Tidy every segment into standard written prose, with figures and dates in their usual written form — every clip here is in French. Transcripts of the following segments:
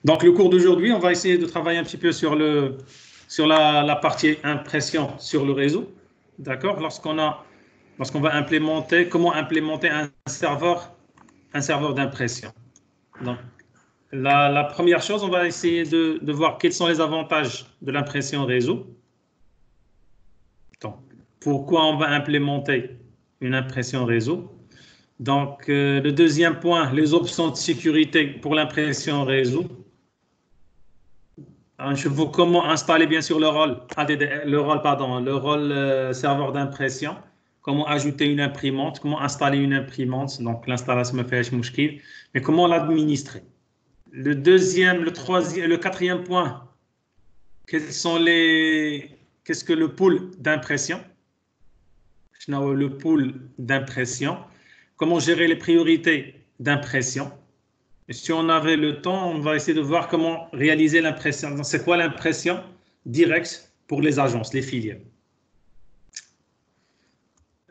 Donc, le cours d'aujourd'hui, on va essayer de travailler un petit peu sur la partie impression sur le réseau. D'accord? Lorsqu'on va implémenter, comment implémenter un serveur d'impression. Donc, la première chose, on va essayer de voir quels sont les avantages de l'impression réseau. Donc, pourquoi on va implémenter une impression réseau. Donc, le deuxième point, les options de sécurité pour l'impression réseau. Je vous comment installer bien sûr le rôle serveur d'impression, comment ajouter une imprimante, comment installer une imprimante, donc l'installation me fait mouchkil, mais comment l'administrer. Le deuxième, le troisième, le quatrième point, qu'est-ce que le pool d'impression? Le pool d'impression, comment gérer les priorités d'impression. Et si on avait le temps, on va essayer de voir comment réaliser l'impression. C'est quoi l'impression directe pour les agences, les filiales.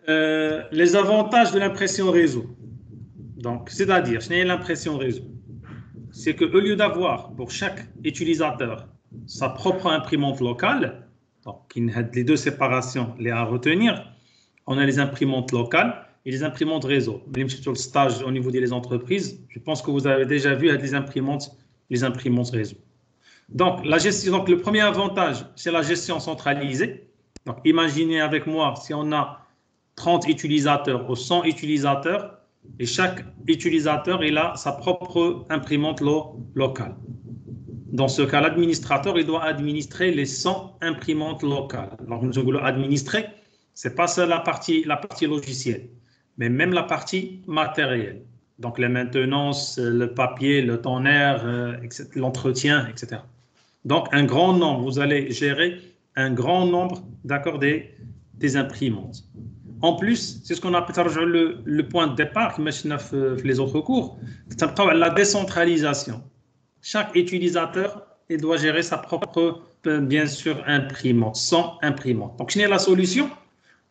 Les avantages de l'impression réseau. Donc, c'est-à-dire, je n'ai l'impression réseau. C'est qu'au lieu d'avoir pour chaque utilisateur sa propre imprimante locale, donc les deux séparations les à retenir, on a les imprimantes locales et les imprimantes réseau. Même sur le stage au niveau des entreprises, je pense que vous avez déjà vu les imprimantes réseau. Donc, le premier avantage, c'est la gestion centralisée. Donc, imaginez avec moi si on a 30 utilisateurs ou 100 utilisateurs et chaque utilisateur il a sa propre imprimante locale. Dans ce cas, l'administrateur il doit administrer les 100 imprimantes locales. Donc, nous allons administrer. Ce n'est pas seule la partie logicielle, mais même la partie matérielle. Donc, la maintenance, le papier, le tonnerre, l'entretien, etc. Donc, un grand nombre, vous allez gérer un grand nombre des imprimantes. En plus, c'est ce qu'on appelle le point de départ, qui les autres cours, c'est la décentralisation. Chaque utilisateur il doit gérer sa propre, bien sûr, imprimante, sans imprimante. Donc, quelle est la solution?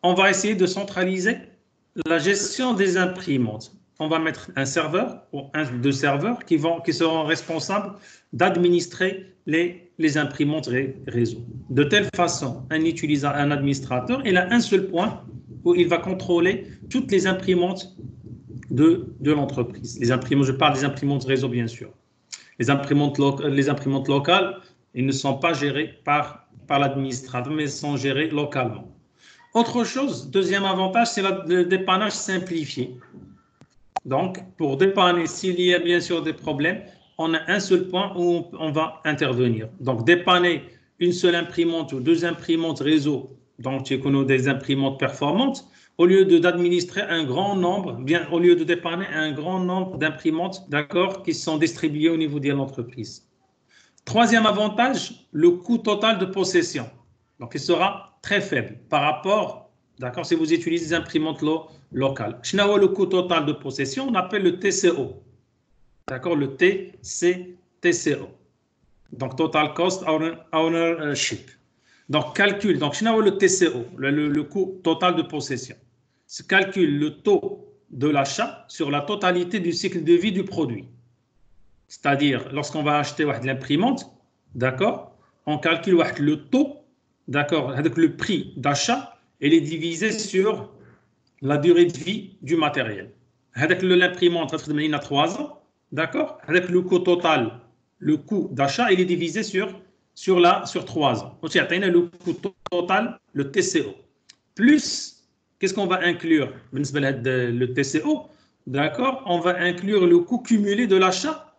On va essayer de centraliser la gestion des imprimantes. On va mettre un serveur ou deux serveurs qui seront responsables d'administrer les imprimantes réseau. De telle façon, un administrateur, il a un seul point où il va contrôler toutes les imprimantes de l'entreprise. Je parle des imprimantes réseau, bien sûr. Les imprimantes locales, ils ne sont pas gérées par l'administrateur, mais sont gérées localement. Autre chose, deuxième avantage, c'est le dépannage simplifié. Donc, pour dépanner, s'il y a bien sûr des problèmes, on a un seul point où on va intervenir. Donc, dépanner une seule imprimante ou deux imprimantes réseau, donc tu connais des imprimantes performantes, au lieu d'administrer un grand nombre, au lieu de dépanner un grand nombre d'imprimantes, qui sont distribuées au niveau de l'entreprise. Troisième avantage, le coût total de possession. Donc, il sera très faible par rapport, si vous utilisez des imprimantes locales. Le coût total de possession, on appelle le TCO. Le TCO. Donc, Total Cost Ownership. Donc, calcul. Donc, le TCO, le coût total de possession. Se calcule le taux de l'achat sur la totalité du cycle de vie du produit. C'est-à-dire, lorsqu'on va acheter l'imprimante, on calcule le taux, avec le prix d'achat, il est divisé sur la durée de vie du matériel. Avec l'imprimante, à 3 ans, avec le coût total, le coût d'achat, il est divisé sur 3 ans. Donc, le coût total, le TCO. Plus, qu'est-ce qu'on va inclure? Le TCO, on va inclure le coût cumulé de l'achat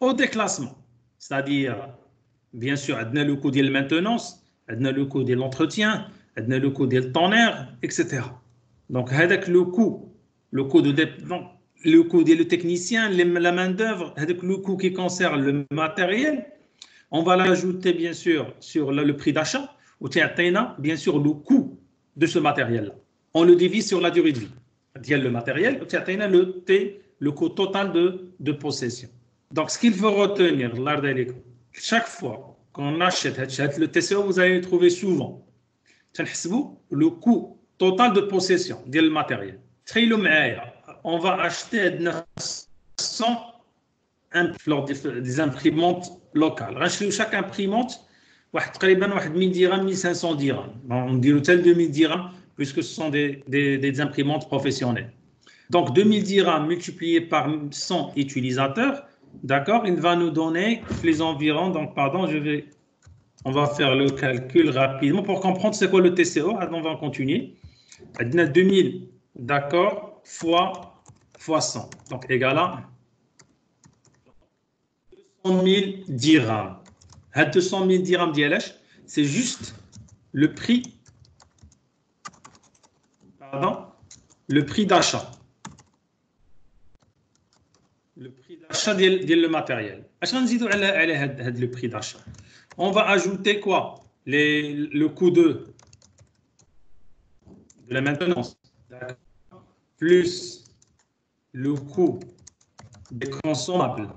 au déclassement. C'est-à-dire, bien sûr, le coût de la maintenance, le coût de l'entretien, le coût de tonnerre, etc. Donc, avec le coût des techniciens, la main-d'œuvre, avec le coût qui concerne le matériel, on va l'ajouter bien sûr sur le prix d'achat, ou bien sûr le coût de ce matériel-là. On le divise sur la durée de vie. Le matériel, le coût total de possession. Donc, ce qu'il faut retenir, chaque fois qu'on achète le TCO, vous allez le trouver souvent. Le coût total de possession du matériel. On va acheter 100 des imprimantes locales. Chaque imprimante, تقريبا 1000 dirhams, 1500 dirhams. On dit tel 2000 dirhams, puisque ce sont des imprimantes professionnelles. Donc, 2000 dirhams multiplié par 100 utilisateurs, d'accord, il va nous donner les environs. Donc, pardon, on va faire le calcul rapidement pour comprendre c'est quoi le TCO. On va continuer. 2000, d'accord, fois 100. Donc, égal à 200 000 dirhams. 200 000 dirhams d'ILH, c'est juste le prix, d'achat. Le prix d'achat du matériel. Le prix d'achat. On va ajouter quoi? Le coût de la maintenance, plus le coût des consommables,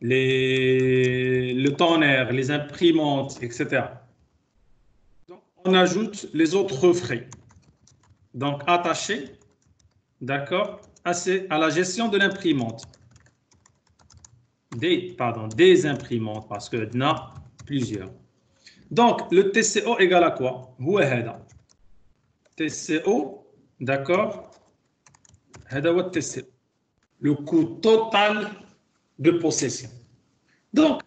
le tonnerre, les imprimantes, etc. Donc, on ajoute les autres frais. Donc, attachés, d'accord, à la gestion de l'imprimante. Des imprimantes, parce qu'il y en a plusieurs. Donc, le TCO égale à quoi? TCO, d'accord, le coût total de possession. Donc,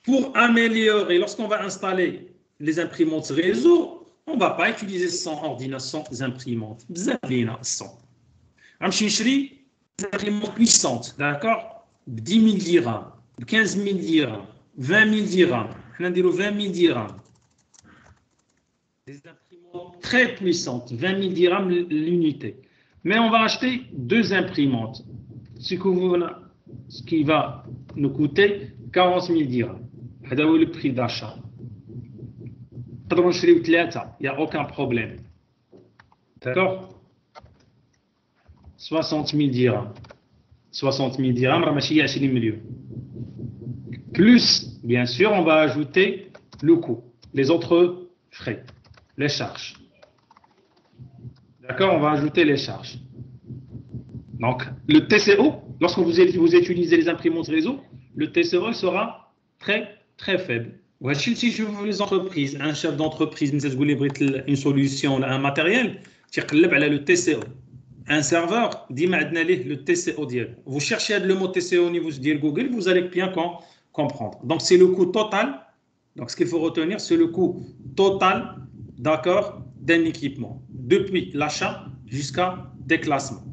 pour améliorer, lorsqu'on va installer les imprimantes réseau, on ne va pas utiliser 100 ordinateurs, 100 imprimantes. Vous avez 100. Des imprimantes puissantes, d'accord, 10 000 dirhams, 15 000 dirhams, 20 000 dirhams. On dit 20 000 dirhams. Des imprimantes très puissantes, 20 000 dirhams l'unité. Mais on va acheter 2 imprimantes, ce qui va nous coûter 40 000 dirhams. C'est le prix d'achat. Il n'y a aucun problème. D'accord? 60 000 dirhams. 60 000 dirhams, plus, bien sûr, on va ajouter le coût, les autres frais, les charges. D'accord? On va ajouter les charges. Donc, le TCO, lorsque vous utilisez les imprimantes réseau, le TCO sera très, très faible. Si je veux les entreprises, un chef d'entreprise, une solution, un matériel, le TCO. Un serveur, dit le TCO. Vous cherchez le mot TCO au niveau de Google, vous allez bien comprendre. Donc, c'est le coût total. Donc, ce qu'il faut retenir, c'est le coût total, d'accord, d'un équipement, depuis l'achat jusqu'à déclassement.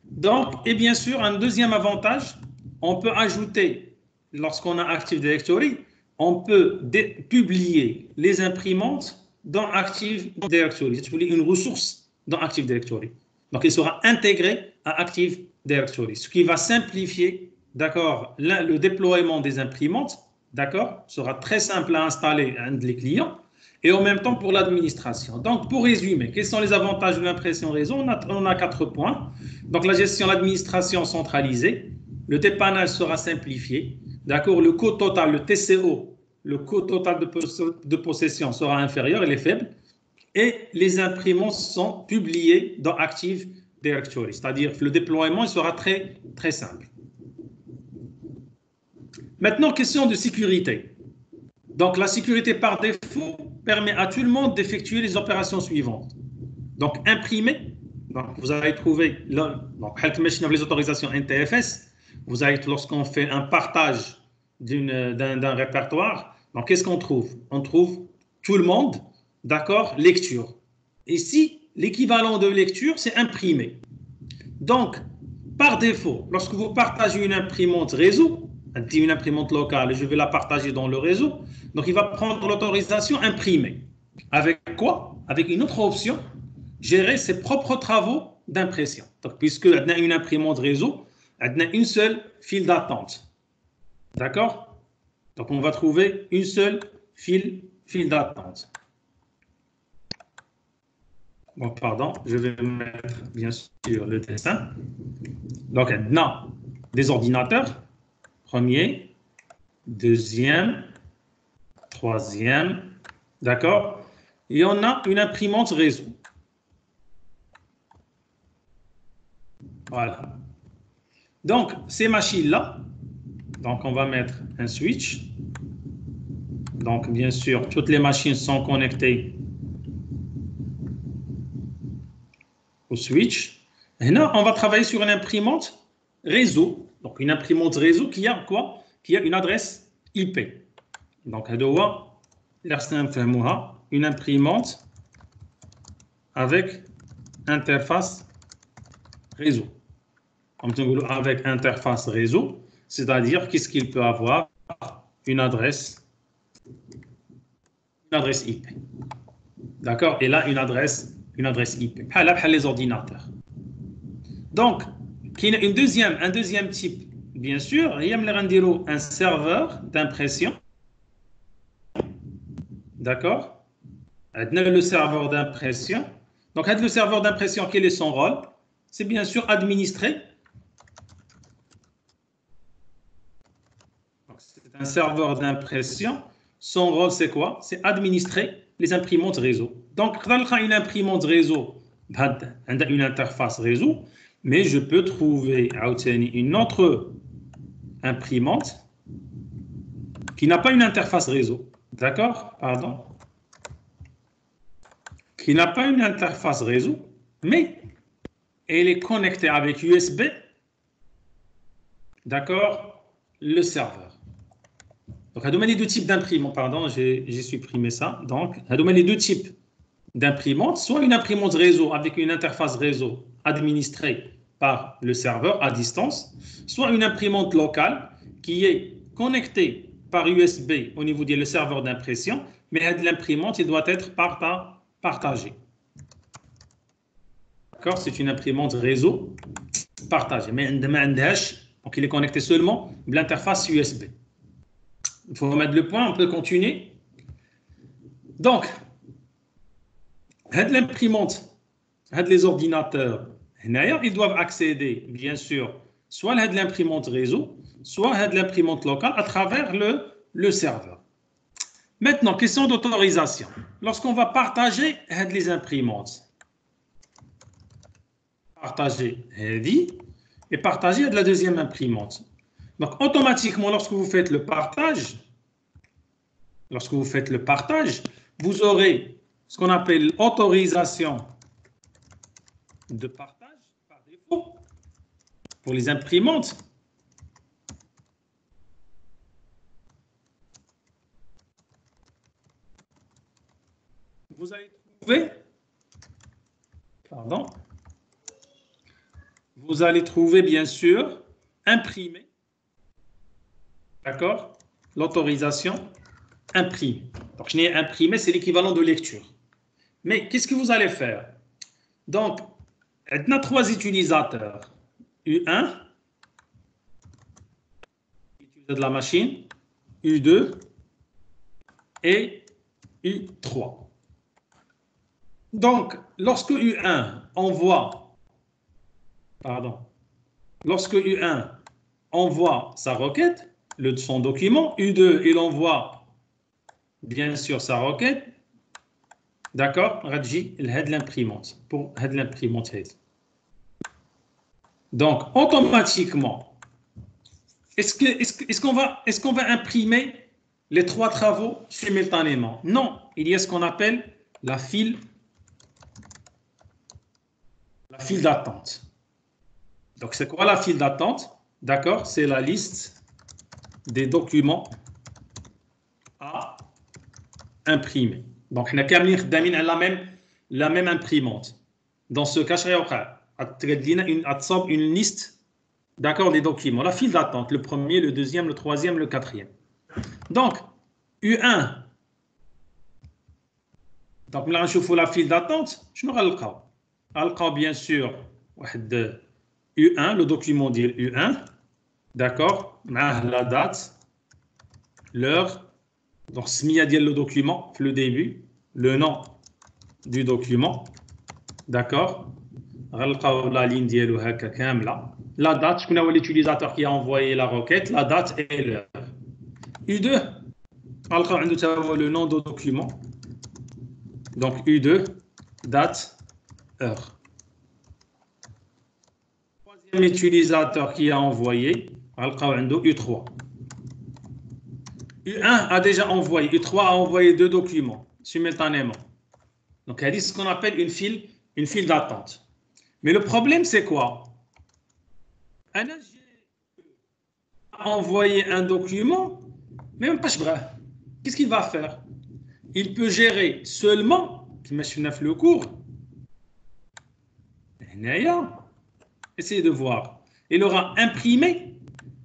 Donc, et bien sûr, un deuxième avantage, on peut ajouter, lorsqu'on a Active Directory, on peut publier les imprimantes dans Active Directory. C'est une ressource dans Active Directory. Donc, il sera intégré à Active Directory, ce qui va simplifier, d'accord, le déploiement des imprimantes, d'accord, sera très simple à installer à les clients et en même temps pour l'administration. Donc, pour résumer, quels sont les avantages de l'impression réseau? On a 4 points. Donc, la gestion, l'administration centralisée, le dépannage sera simplifié, d'accord, le coût total, le TCO, le coût total de possession sera inférieur, il est faible, et les imprimantes sont publiées dans Active Directory, c'est-à-dire que le déploiement il sera très, très simple. Maintenant, question de sécurité. Donc, la sécurité par défaut permet à tout le monde d'effectuer les opérations suivantes. Donc, imprimer, donc vous allez trouver, donc, les autorisations NTFS, vous allez, lorsqu'on fait un partage d'un répertoire, donc qu'est-ce qu'on trouve? On trouve tout le monde, d'accord, lecture. Ici, l'équivalent de lecture, c'est imprimer. Donc, par défaut, lorsque vous partagez une imprimante réseau, une imprimante locale, et je vais la partager dans le réseau, donc il va prendre l'autorisation imprimée. Avec quoi? Avec une autre option, gérer ses propres travaux d'impression. Donc, puisque on a une imprimante réseau, on a une seule file d'attente. D'accord? Donc, on va trouver une seule file d'attente. Bon, pardon, je vais mettre bien sûr le dessin. Donc, on a des ordinateurs, premier, deuxième, troisième, d'accord? Et on a une imprimante réseau. Voilà. Donc, ces machines-là, donc on va mettre un switch. Donc, bien sûr, toutes les machines sont connectées au switch. Et là, on va travailler sur une imprimante réseau. Donc, une imprimante réseau qui a quoi? Qui a une adresse IP. Donc, une imprimante avec interface réseau. Avec interface réseau, c'est-à-dire qu'est-ce qu'il peut avoir? Une adresse IP. D'accord? Et là, une adresse IP. Les ordinateurs. Donc, un deuxième type, bien sûr, il y a un serveur d'impression. D'accord? Le serveur d'impression. Donc, le serveur d'impression, quel est son rôle? C'est bien sûr administrer. C'est un serveur d'impression. Son rôle, c'est quoi? C'est administrer les imprimantes réseau. Donc, une imprimante réseau, une interface réseau, mais je peux trouver une autre imprimante qui n'a pas une interface réseau. D'accord? Pardon. Qui n'a pas une interface réseau, mais elle est connectée avec USB. D'accord? Le serveur. Donc, il y a les deux types d'imprimantes. Pardon, j'ai supprimé ça. Donc, il y a les deux types d'imprimantes. Soit une imprimante réseau avec une interface réseau administrée par le serveur à distance, soit une imprimante locale qui est connectée par USB au niveau du serveur d'impression, mais l'imprimante doit être partagée. D'accord? C'est une imprimante réseau partagée. Mais donc il est connecté seulement à l'interface USB. Il faut remettre le point, on peut continuer. Donc, l'imprimante, les ordinateurs, ils doivent accéder, bien sûr, soit à l'imprimante réseau, soit à l'imprimante locale à travers le serveur. Maintenant, question d'autorisation. Lorsqu'on va partager les imprimantes, partager et partager de la deuxième imprimante. Donc, automatiquement, lorsque vous faites le partage, vous aurez ce qu'on appelle autorisation de partage par défaut pour les imprimantes. Vous allez trouver, vous allez trouver bien sûr imprimé, d'accord, l'autorisation imprimée. Donc, je n'ai imprimé, c'est l'équivalent de lecture. Mais qu'est-ce que vous allez faire? Donc, on a trois utilisateurs. U1, utilisateur de la machine, U2 et U3. Donc, lorsque U1 envoie, sa requête, son document, U2, il envoie bien sûr sa requête, d'accord, Radji, il a de l'imprimante, pour l'imprimante. Donc, automatiquement, est-ce qu'on va imprimer les trois travaux simultanément? Non, il y a ce qu'on appelle la file d'attente. Donc, c'est quoi la file d'attente? D'accord, c'est la liste des documents à imprimer. Donc, on a la même imprimante. Dans ce cas, une liste, d'accord, des documents. La file d'attente, le premier, le deuxième, le troisième, le quatrième. Donc, U1. Donc, là, on voit la file d'attente. Je ne vais pas bien sûr, U1, le document dit U1. D'accord, la date, l'heure. Donc, SMIA dit le document, le début, le nom du document. D'accord, la ligne dit la date, je connais l'utilisateur qui a envoyé la requête, la date et l'heure. U2, le nom du document. Donc, U2, date, heure. utilisateur qui a envoyé, U3. U1 a déjà envoyé, U3 a envoyé 2 documents simultanément. Donc, il y a ce qu'on appelle une file d'attente. Mais le problème, c'est quoi? Un a envoyé un document, mais même pas vrai. Qu'est-ce qu'il va faire? Il peut gérer seulement, le cours, essayez de voir. Il aura imprimé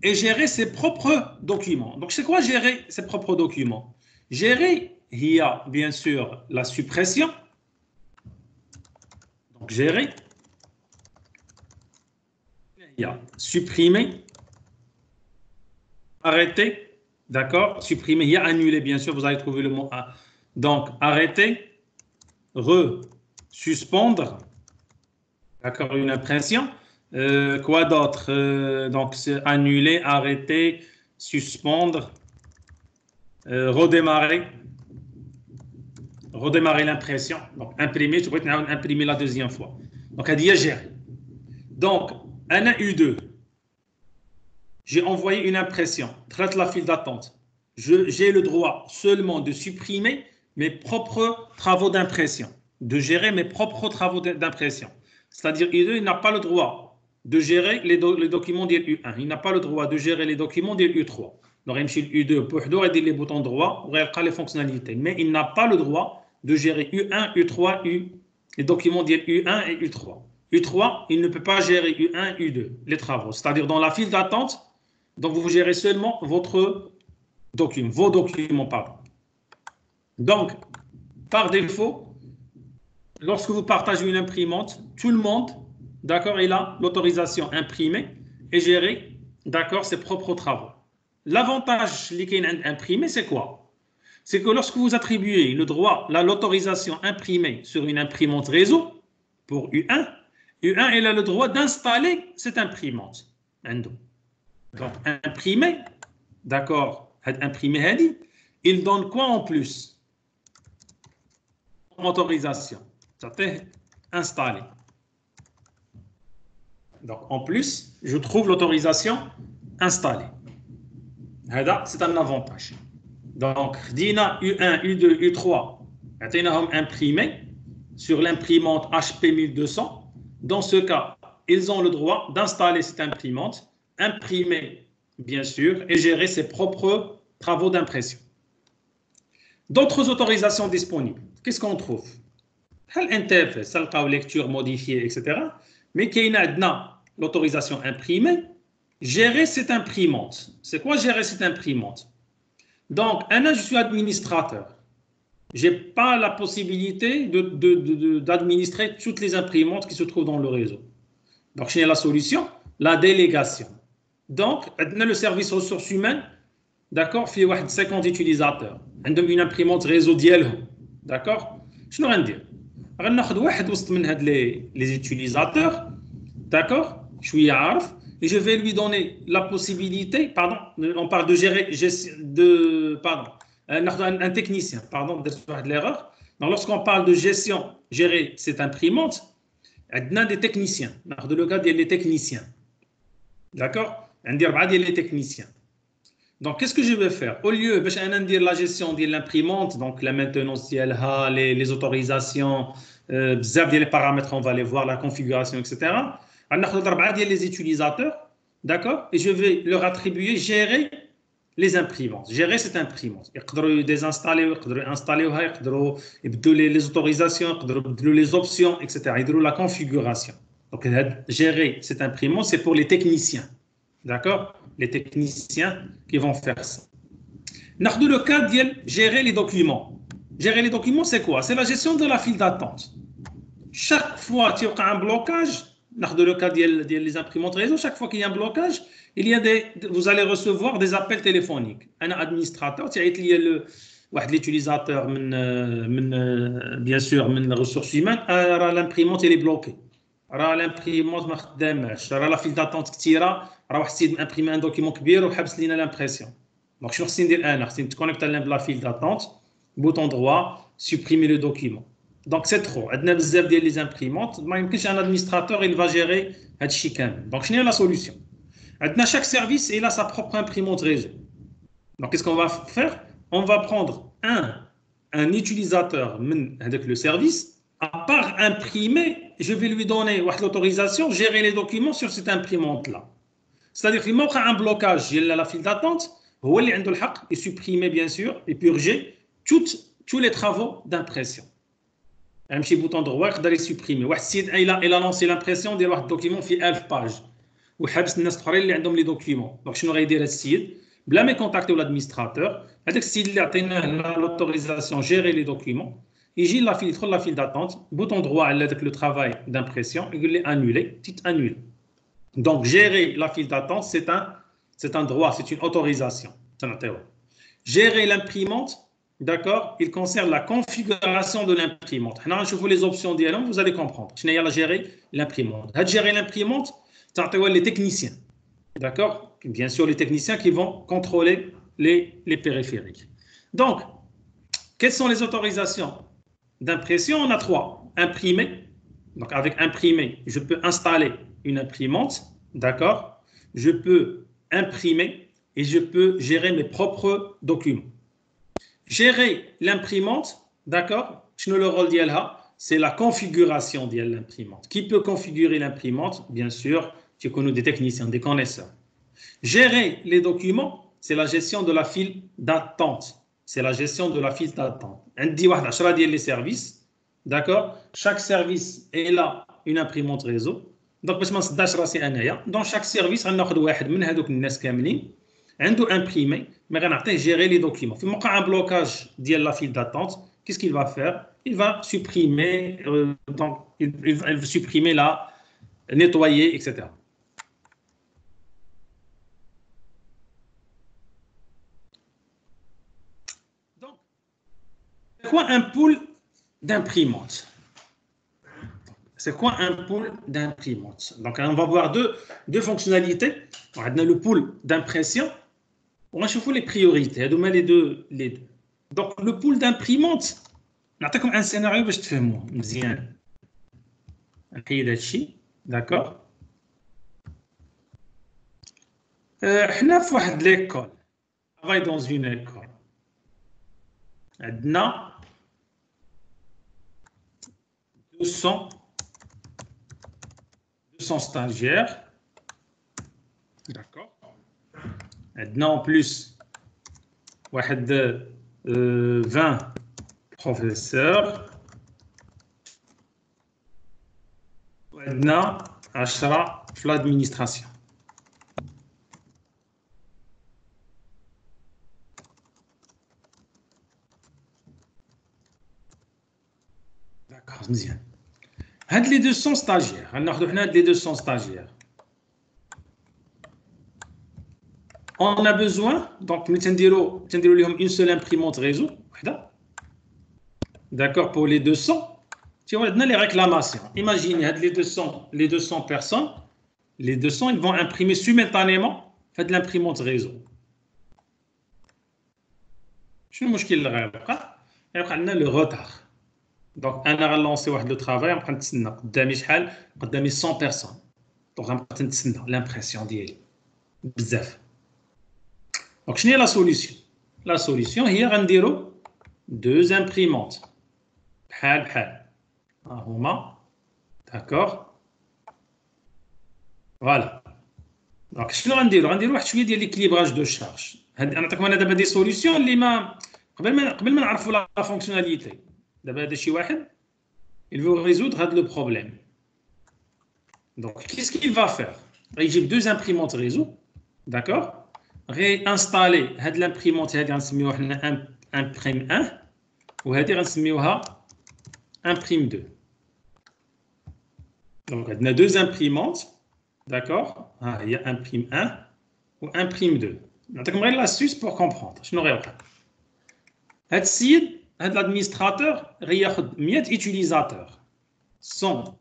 et géré ses propres documents. Donc, c'est quoi gérer ses propres documents? Gérer, il y a bien sûr la suppression. Donc, gérer, il y a supprimer, arrêter, d'accord? Supprimer, il y a annuler, bien sûr, vous allez trouver le mot A. Donc, arrêter, suspendre, d'accord, une impression. Quoi d'autre? Donc, c'est annuler, arrêter, suspendre, redémarrer l'impression. Donc, imprimer, tu peux imprimer la deuxième fois. Donc, elle dit gérer. Donc, un U2, j'ai envoyé une impression, traite la file d'attente. J'ai le droit seulement de supprimer mes propres travaux d'impression, de gérer mes propres travaux d'impression. C'est-à-dire, U2, il n'a pas le droit de gérer les documents de U1. Il n'a pas le droit de gérer les documents de U3. Donc, il U2 pour aider les boutons droits, les fonctionnalités. Mais il n'a pas le droit de gérer U1, U3, les documents de U1 et U3. U3, il ne peut pas gérer U1, U2, les travaux. C'est-à-dire, dans la file d'attente, donc vous gérez seulement vos documents, pardon. Donc, par défaut, lorsque vous partagez une imprimante, tout le monde, d'accord, il a l'autorisation imprimée et gérer, d'accord, ses propres travaux. L'avantage imprimé, c'est quoi? C'est que lorsque vous attribuez le droit, l'autorisation imprimée sur une imprimante réseau pour U1, il a le droit d'installer cette imprimante. Donc, imprimer, d'accord, imprimer, il donne quoi en plus? Autorisation. Ça fait installer. Donc, en plus, je trouve l'autorisation installée. C'est un avantage. Donc, Dina U1, U2, U3, imprimé sur l'imprimante HP 1200. Dans ce cas, ils ont le droit d'installer cette imprimante, imprimer, bien sûr, et gérer ses propres travaux d'impression. D'autres autorisations disponibles. Qu'est-ce qu'on trouve? L'interface, lecture modifiée, etc. Mais qu'il y a l'autorisation imprimée, gérer cette imprimante. C'est quoi gérer cette imprimante? Donc, je suis administrateur. Je n'ai pas la possibilité d'administrer toutes les imprimantes qui se trouvent dans le réseau. Donc, j'ai la solution, la délégation. Donc, le service ressources humaines, d'accord, il y a 50 utilisateurs. Une imprimante réseau d'IELهم. D'accord? Je ne vais dire. Les utilisateurs, d'accord, je suis arf, et je vais lui donner la possibilité, pardon, on parle de gérer, un technicien, pardon, de l'erreur. Donc, lorsqu'on parle de gestion, gérer cette imprimante, on a des techniciens. Dans le cas des techniciens. D'accord? On dit les techniciens. Donc, qu'est-ce que je vais faire? Au lieu de dire la gestion de l'imprimante, donc la maintenance, les autorisations, les paramètres, on va les voir, la configuration, etc. On a les utilisateurs, d'accord? Et je vais leur attribuer gérer les imprimantes, gérer cette imprimante. Ils peuvent désinstaller, ils peuvent installer, ils peuvent les autorisations, ils peuvent les options, etc. Ils peuvent la configuration. Donc, gérer cette imprimante, c'est pour les techniciens. D'accord? Les techniciens qui vont faire ça. Dans le cas de gérer les documents. Gérer les documents, c'est quoi? C'est la gestion de la file d'attente. Chaque fois qu'il y a un blocage, dans le cas des imprimantes réseau, chaque fois qu'il y a un blocage, vous allez recevoir des appels téléphoniques. Un administrateur, il y a l'utilisateur, bien sûr, les ressources humaines, l'imprimante est bloquée. L'imprimante ما خداماش la file d'attente كثيره واحد السيد امبريمي ان دوكيمون كبير وحبس لينا لامبريسيون دونك شنو خصني ندير انا خصني نتكونيكت على لا فيل d'attente bouton droit supprimer le document Donc c'est trop. On a بزاف ديال les imprimantes. ما يمكنش un administrateur il va gérer هادشي كامل. Donc شنو هي la solution? Chaque service il a sa propre imprimante réseau. Donc qu'est-ce qu'on va faire? On va prendre un utilisateur avec le service, à part imprimer, je vais lui donner l'autorisation, gérer les documents sur cette imprimante-là. C'est-à-dire qu'il manque un blocage, il a la file d'attente, il a le droit de supprimer bien sûr et purger tous les travaux d'impression. Un petit bouton droit, il va supprimer. Il a lancé l'impression de un document fait 1000 pages. وحبس الناس الاخرين اللي عندهم لي دوكيومون. دونك شنو غيدير هذا السيد بلا ما يكونتاكتيو لادمينستراتور؟ هذاك السيد اللي عطيناه لوتوريزاسيون جيري لي دوكيومون يجي لا فيل يدخل لا فيل داتونت بوطون دروا على داك لو ترافاي دامبرسيون يقول لي انولي تيت انول. دونك جيري لا فيل داتونت c'est un droit, c'est une autorisation. Gérer l'imprimante, d'accord, il concerne la configuration de l'imprimante. Maintenant, je vous les options d'ILM, vous allez comprendre. Je n'ai à gérer l'imprimante. Gérer l'imprimante, les techniciens, d'accord? Bien sûr, les techniciens qui vont contrôler les périphériques. Donc, quelles sont les autorisations d'impression? On a 3. Imprimer. Donc, avec imprimer, je peux installer une imprimante, d'accord? Je peux imprimer et je peux gérer mes propres documents. Gérer l'imprimante, d'accord? Le rôle d'ILH, c'est la configuration de l'imprimante. Qui peut configurer l'imprimante? Bien sûr, tu connais des techniciens, des connaisseurs. Gérer les documents, c'est la gestion de la file d'attente. C'est la gestion de la file d'attente. On dit les services, d'accord? Chaque service est là une imprimante réseau. Donc, dans chaque service, on a imprimé, mais on a géré les documents. Si on a un blocage de la file d'attente, qu'est-ce qu'il va faire? Il va supprimer, il va supprimer la nettoyer, etc. Donc, c'est quoi un pool d'imprimantes? C'est quoi un pool d'imprimantes? Donc, on va voir deux fonctionnalités. On a le pool d'impression. On va voir les priorités. Les deux. Donc, le pool d'imprimantes, on a comme un scénario que je te fais moi. D'accord? On a fait l'école. On travaille dans une école. On a 200 stagiaires. D'accord. Maintenant, en plus, 20 professeurs. Maintenant, 10 في l'administration. D'accord, مزيان. هاد les 200 stagiaires, غناخذوا حنا هاد les 200 stagiaires. On a besoin, donc nous تنديروا لهم une seule imprimante réseau, وحده. D'accord, pour les 200. Tu vois, les réclamations. Imaginez, les 200 personnes, les 200, ils vont imprimer simultanément de l'imprimante réseau. Je ne sais pas ce qu'il y a le retard. Donc, on a lancé le travail, on a 100 personnes. Donc, on a l'impression d'y aller. Bzaf. Donc, quelle est la solution? La solution, il y a 2 imprimantes. D'accord? Voilà. Donc, je vais dire l'équilibrage de charge. On a des solutions qui ne la fonctionnalité. Il veut résoudre le problème. Donc, qu'est-ce qu'il va faire? Il y a 2 imprimantes réseau. D'accord? Réinstaller l'imprimante, imprime 1 ou imprime 2. Donc, on a 2 imprimantes. D'accord? Il y a imprime 1 ou imprime 2. On a l'astuce pour comprendre. Je n'aurai pas. L'administrateur, il y a 100 utilisateurs. 100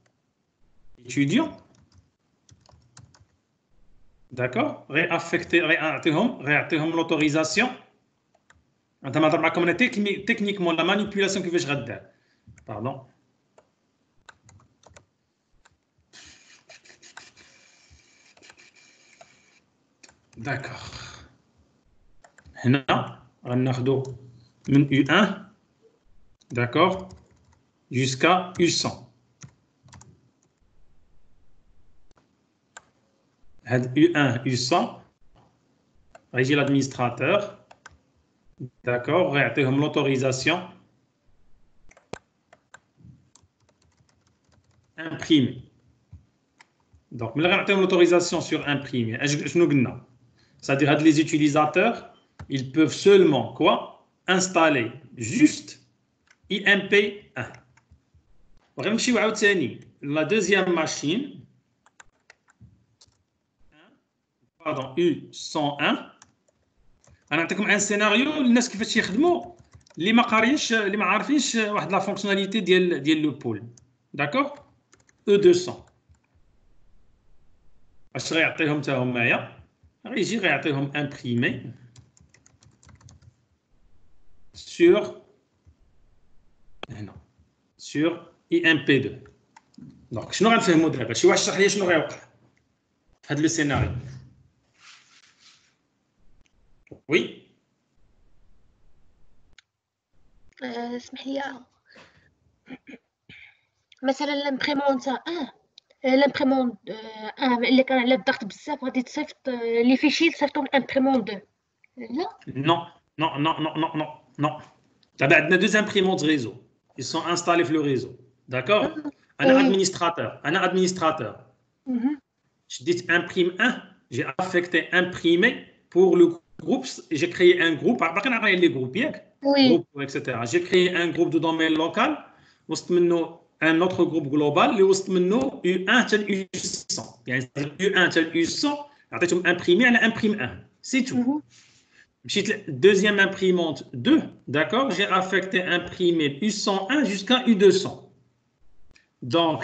étudiants. D'accord? Réaffecter l'autorisation. Techniquement, la manipulation que je vais faire. Pardon. d'accord. هنا غناخدو من U1 d'accord jusqu'à U100. هاد U1 U100 غيجي l'administrateur d'accord غيعطيهم l'autorisation imprimer. Donc ملي غنعطيهم l'autorisation sur imprimer شنو قلنا؟ C'est-à-dire que les utilisateurs ils peuvent seulement quoi installer juste IMP1. غنمشيو عاوتاني la deuxième machine pardon U101. غنعطيكم ان سيناريو للناس كيفاش يخدموا اللي ما قارينش اللي ما عارفينش واحد لا فونكسيوناليتي ديال لو بول داكوغ E200 اش غيعطيهم حتى همايا غيجي غيعطيهم امبريمي سور هنا سور IMP2. دونك شنو غنفهموا دابا شي واحد شرح لي شنو غيوقع في هذا لو سيناريو. وي اسمح لي مثلا لامبريمونت لامبريمونت اللي كان على الضغط بزاف غادي تصيفط لي فيشي تصيفطهم لامبريمونت 2 لا Non, non, non, non, non, non, non. On a deux imprimantes réseau. Ils sont installés sur le réseau. D'accord? Un administrateur. Un administrateur. Je dis imprime 1. J'ai affecté imprimer pour le groupe. J'ai créé un groupe. Les groupes, oui. etc. J'ai créé un groupe de domaine local. Un autre groupe global. U1 tel U100. U1 tel U100. Imprimer, elle imprime 1. C'est tout. Deuxième imprimante 2, d'accord, j'ai affecté imprimer U101 jusqu'à U200. Donc,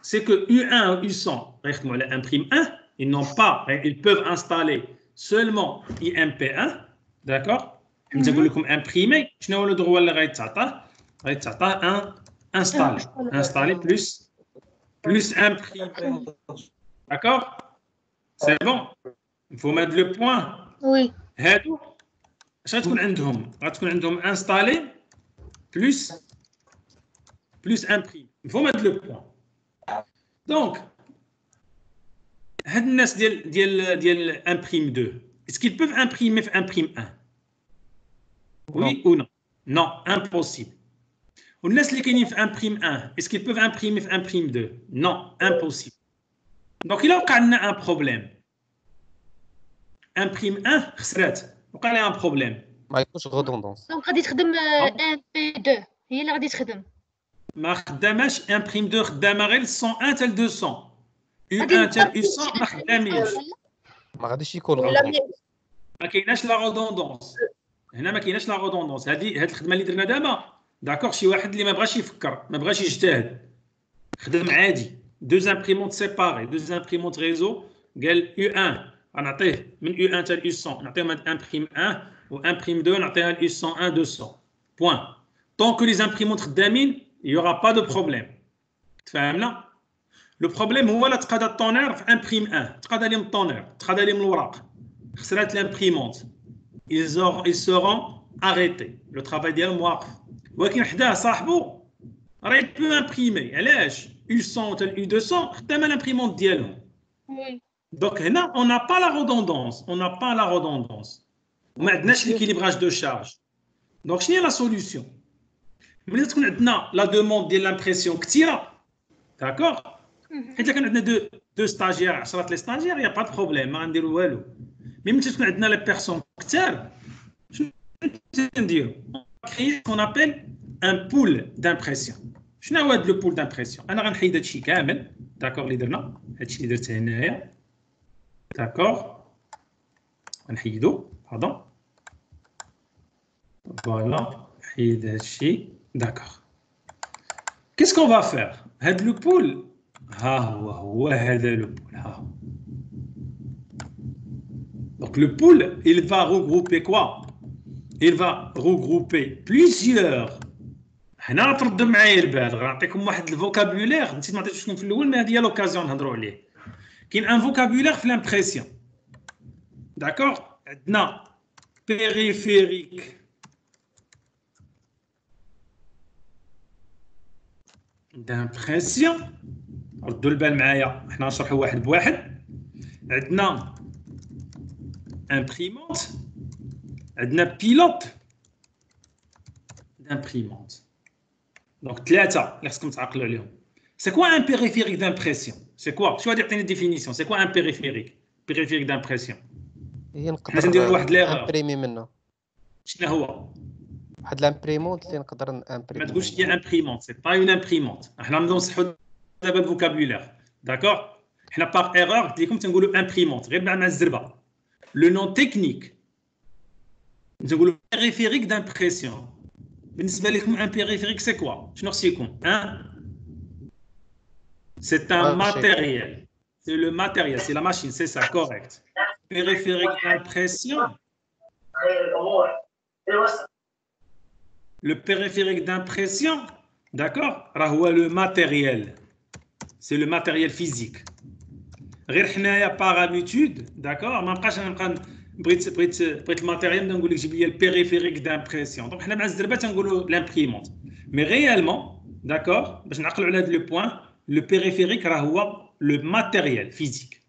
c'est que U1 ou U100, imprime 1, ils peuvent installer seulement IMP1, d'accord. Je vais vous imprimer, je vais le droit installer plus imprimer. D'accord? C'est bon? Il faut mettre le point. Oui. هادو اش غتكون عندهم؟ غتكون عندهم انستالي بلس امبريم. il faut mettre le point. دونك هاد الناس ديال امبريم 2 est-ce qu'ils peuvent imprimer في امبريم 1 oui ou non non impossible. والناس اللي كاينين في امبريم 1 est-ce qu'ils peuvent imprimer في امبريم 2 non impossible. دونك الا وقع لنا ان بروبليم امبريم 1 خسرات وقع لها ان بروبليم ما يكونش غودوندونس. دونك غادي تخدم MP2 هي اللي غادي تخدم. ما خداماش امبريم 2 خدامه غير 101 حتى 200 U1 حتى 100 ما خدامينش. ما غاديش يكون غودوندونس. ما كايناش لا غودوندونس هنا ما كايناش لا غودوندونس. هاد الخدمه اللي درنا دابا داكوغ شي واحد اللي ما بغاش يفكر ما بغاش يجتهد خدم عادي دوز امبريمونت سيباري دوز امبريمونت ريزو قال U1 غنعطيه من U1 حتى U100 نعطيهم هاد امبريم 1 و امبريم 2 نعطيها ل U101 200 بوين. طون كو لي امبريمونت خدامين il y aura pas de problème. تفهمنا؟ لو بروبليم هو لا تقاد الطونير في امبريم 1 تقاد عليهم الطونير تقاد عليهم الوراق خسرات لامبريمونت ils seront arrêtés le travail ديالهم واقف. ولكن حداه صاحبو راه يبو امبريمي علاش U100 حتى U200 خدامه لامبريمونت ديالهم. Donc, on n'a pas la redondance. On n'a pas la redondance. On n'a pas l'équilibrage de charge. Donc, quelle est la solution? Mais on a la demande de l'impression que tire. D'accord? Et là, quand on a deux stagiaires, les stagiaires, il n'y a pas de problème. Mais quand on a les personnes qui tirent, on crée ce qu'on appelle un pool d'impression. Je n'ai pas le pool d'impression. On a un حيد هادشي كامل. D'accord, اللي درنا. هادشي اللي درت هنايا. D'accord. نحيدو pardon. Voilà. حيد هادشي. D'accord. Qu'est-ce qu'on va faire? هاد لو بول ها هو هذا لو بول ها هو. Donc le pool, il va regrouper quoi? Il va regrouper plusieurs. هنا غترد معايا البال غنعطيكم واحد الفوكابولير نسيت ما عطيتوش لكم في الاول، ما هذه هي لوكازيون نهضروا عليه. كاين ان فوكابولير في لامبريسيون d'accord, عندنا périphérique d'impression. ردوا البال معايا حنا نشرحوا واحد بواحد. عندنا imprimante, عندنا pilote d'imprimante. Donc ثلاثه اللي خصكم تعقلوا عليهم. C'est quoi un périphérique d'impression? C'est quoi? شو غادي يعطيني définition? C'est quoi un périphérique? Périphérique d'impression. هي حنا نديروا واحد نقدر ليغور. امبريمي منه شنو هو؟ واحد الامبريمونت اللي نقدر ما امبريمي تقولش هي imprimante, c'est pas une imprimante. حنا نبداو نصحوا دابا الفوكابولير. داكور؟ حنا باغ ايرور قلت لكم تنقولوا imprimante غير مع الزربه. Le nom technique نقولوا périphérique d'impression. بالنسبه لكم un périphérique c'est quoi? شنو خص يكون؟ C'est un matériel. C'est le matériel, c'est la machine, c'est ça, correct. Périphérique d'impression. Le périphérique d'impression, d'accord, le matériel. C'est le matériel physique. غير حنايا par habitude, d'accord, ما بقاش نبقى بغيت الماتيريال نقول لك جيب لي البيريفيريك دامبريسيون. دونك حنا مع الزربه تنقولوا لامبريمونت. مي ريالمون داكور باش نعقلوا على هذا لو بوين لو بيريفيريك راه هو لو ماتيريال فيزيك.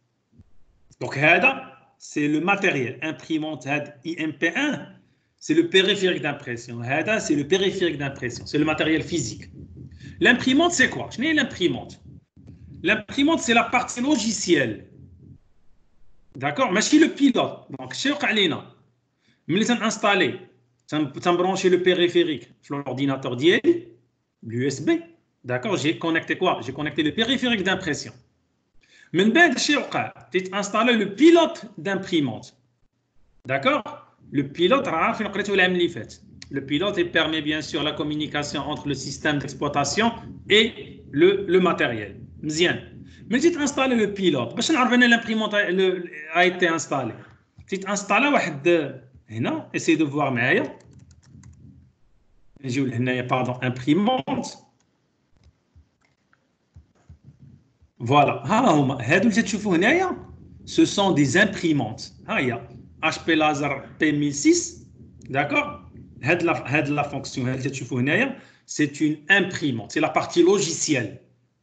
دونك هذا سي لو ماتيريال امبريمونت هاد اي ام بي 1 سي لو بيريفيريك دامبريسيون. هذا سي لو بيريفيريك دامبريسيون سي لو ماتيريال فيزيك. L'imprimante c'est quoi? شنو هي l'imprimante? L'imprimante c'est la partie logicielle. D'accord, ماشي le pilote. Donc شنو وقع لينا ملي تنانستالي تنبرونشي لو بيريفيريك في l'ordinateur ديالي l'USB. D'accord, j'ai connecté quoi? J'ai connecté le périphérique d'impression. من بعد شنو وقع تيتانستالي le pilote d'imprimante. D'accord, le pilote راه عارفين قريتو العام اللي فات. Le pilote il permet bien sûr la communication entre le système d'exploitation et le matériel. مزيان. Mais tu installes le pilote. باش نعرف ان l'imprimante a été installée. Tu t'installes واحد هنا essayez de voir معايا. نجيو لهنايا pardon imprimante. Voilà. ها هما هادو اللي تشوفوا هنايا ce sont des imprimantes. ها هي HP Laser P1006. D'accord. هاد la fonction هاد اللي تشوفوا هنايا c'est une imprimante. C'est la partie logicielle.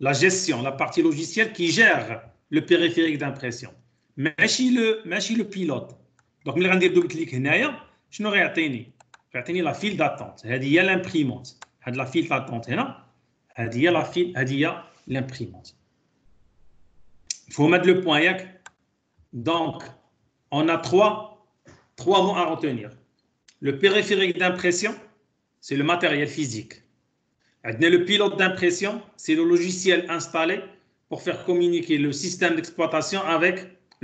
La gestion, la partie logicielle qui gère le périphérique d'impression. ماشي le pilote. Donc ملي غندير دوبل كليك هنايا شنو غيعطيني؟ غيعطيني لا فيل داتونت. هذه هي لامبريمونت. هاد لا فيل داتونت هنا هذه هي لا فيل هذه هي لامبريمونت. مفهوم هاد لو بوين ياك؟ Donc on a trois mots à retenir. Le périphérique d'impression, c'est le matériel physique. Le pilote d'impression, c'est le logiciel installé pour faire communiquer le système d'exploitation avec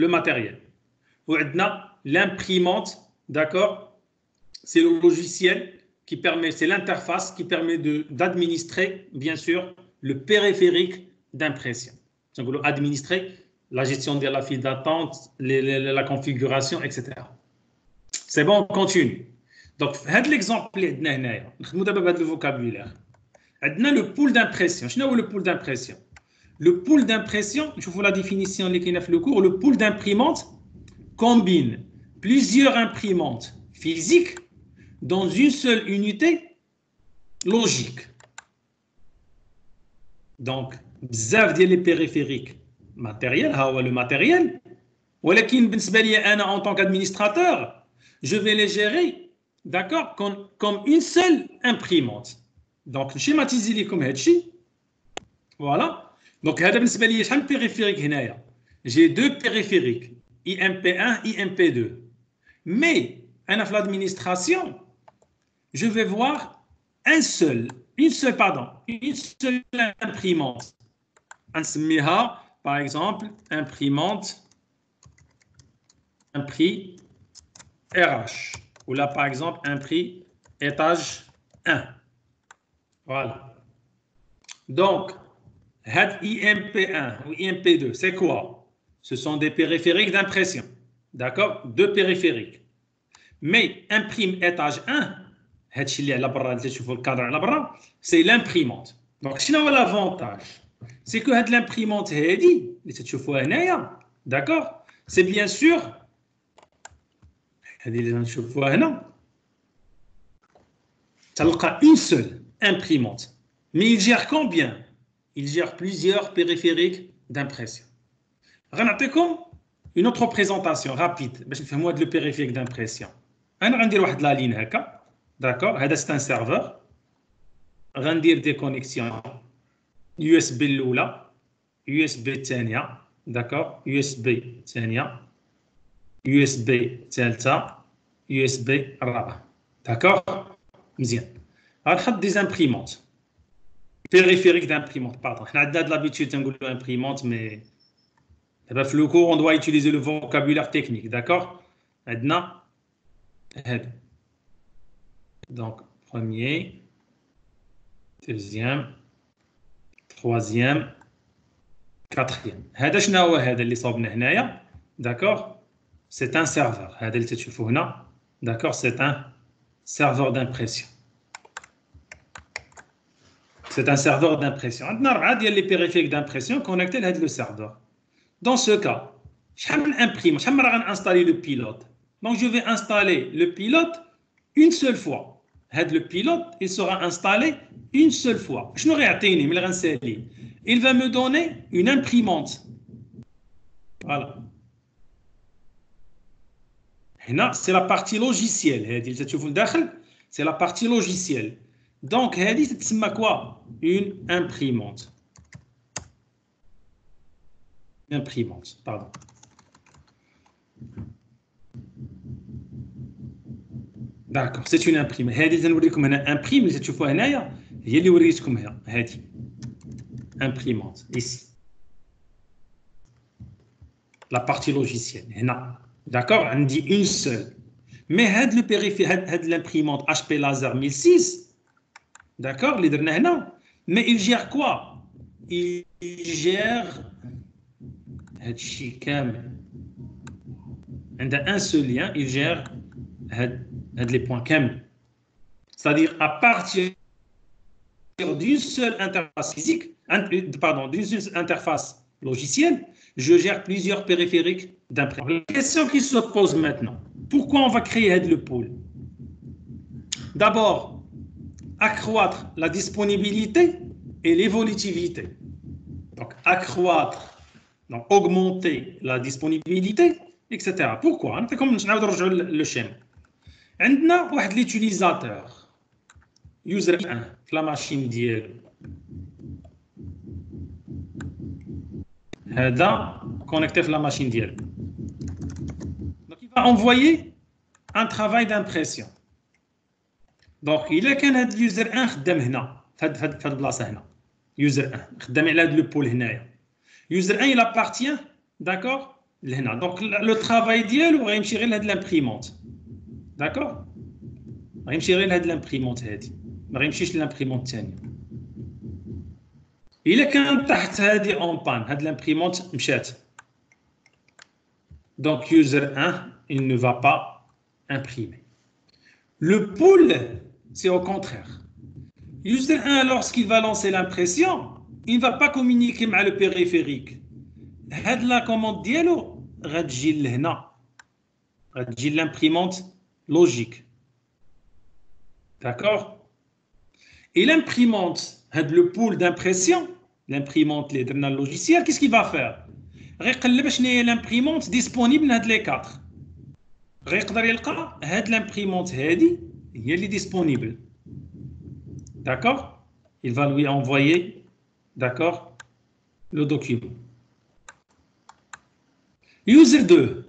le matériel. L'imprimante, d'accord, c'est le logiciel qui permet, c'est l'interface qui permet d'administrer, bien sûr, le périphérique d'impression. Donc, administrer la gestion de la file d'attente, la configuration, etc. C'est bon, on continue. Donc, l'exemple est le vocabulaire. Le pool d'impression. Je sais le pool d'impression. Le pool d'impression, je vous la définition qui est le cours. Le pool d'imprimante combine plusieurs imprimantes physiques dans une seule unité logique. Donc, bzaf ديال les périphériques matériels, le matériel. ولكن بالنسبة لي أنا en tant qu'administrateur, je vais les gérer, d'accord, comme une seule imprimante. Donc, schématiser les comme هادشي. Voilà. Donc, هذا بالنسبة لي شحال périphérique هنايا. J'ai deux périphériques, IMP1, IMP2. Mais, أنا في l'administration, je vais voir une seule imprimante. نسميها par exemple imprimante RH. Ou là, par exemple, imprimante étage 1. Voilà. Donc, IMP1 ou IMP2, c'est quoi? Ce sont des périphériques d'impression. D'accord? Deux périphériques. Mais imprime étage 1, c'est l'imprimante. Donc, sinon, l'avantage, c'est que l'imprimante, d'accord? C'est bien sûr هذه اللي نشوفوها هنا تلقى une seule imprimante. Mais il gère combien? Il gère plusieurs périphériques d'impression. غنعطيكم une autre présentation rapide باش نفهموا هذا le périphérique d'impression. انا غندير واحد لا لين هكا داكور هذا c'est un serveur غندير دي كونيكسيون USB الاولى USB الثانيه داكور USB الثانيه USB الثالثه USB الرابعه داكور مزيان غنحط دي امبريمونت périphérique d'imprimante pardon حنا عندنا l'habitude نقولوا imprimante mais دابا في لو كور on doit utiliser le vocabulaire technique d'accord عندنا هذا donc premier deuxième troisième quatrième هذا شنو هو هذا اللي صوبنا هنايا d'accord c'est un serveur هذا اللي تشوفوه هنا d'accord c'est un serveur d'impression c'est un serveur d'impression عندنا 4 ديال لي périphériques d'impression connectés لهذا le serveur. Dans ce cas, je vais installer le pilote. Donc, je vais installer le pilote une seule fois. Le pilote, il sera installé une seule fois. Il va me donner une imprimante. Voilà. C'est la partie logicielle. C'est la partie logicielle. Donc, c'est quoi? Une imprimante. Imprimante, pardon. D'accord, c'est une imprimante. هذه تنوريكم هنا imprime اللي تشوفوها هنايا هي اللي وريتكم هنا هذه imprimante ici. La partie logicielle هنا. D'accord, on dit une seule. Mais هذا le périphérique هذا l'imprimante HP Laser 1006 d'accord اللي درنا هنا mais il gère quoi? Il gère هادشي كامل عندها un seul lien il gère هاد les points كامل c'est-à-dire à partir d'une seule interface physique pardon d'une seule interface logicielle je gère plusieurs périphériques d'impression. La question qui se pose maintenant pourquoi on va créer le pôle? D'abord accroître la disponibilité et l'évolutivité. Donc accroître donc augmenter la disponibilité etc. Pourquoi? نعطيكم نعاود نرجعوا للشيم عندنا واحد l'utilisateur user 1 في لا ماشين ديالو هذا connecté في لا ماشين ديالو donc il va envoyer un travail d'impression donc الا كان هذا اليوزر 1 خدام هنا في هاد البلاصه هنا يوزر 1 خدام على هذا لو بول هنايا user 1 il appartient d'accord لهنا donc le travail ديالو غيمشي غير لهاد l'imprimante d'accord غيمشي غير لهاد l'imprimante هادي ما غيمشيش للimprimante الثانيه الا كان تحت هادي اون بان هاد l'imprimante مشات donc user 1 il ne va pas imprimer le pôle c'est au contraire user 1 lorsqu'il va lancer l'impression il ne va pas communiquer avec le périphérique. La commande dialo غتجي لهنا غتجي l'imprimante logique. D'accord? Et l'imprimante, le pool d'impression, l'imprimante les درنا logiciel, qu'est-ce qu'il va faire? غيقلب شنو هي l'imprimante disponible هاد les 4. غيقدر يلقى هاد l'imprimante هادي هي اللي disponible. D'accord? Il va lui envoyer d'accord le document. User 2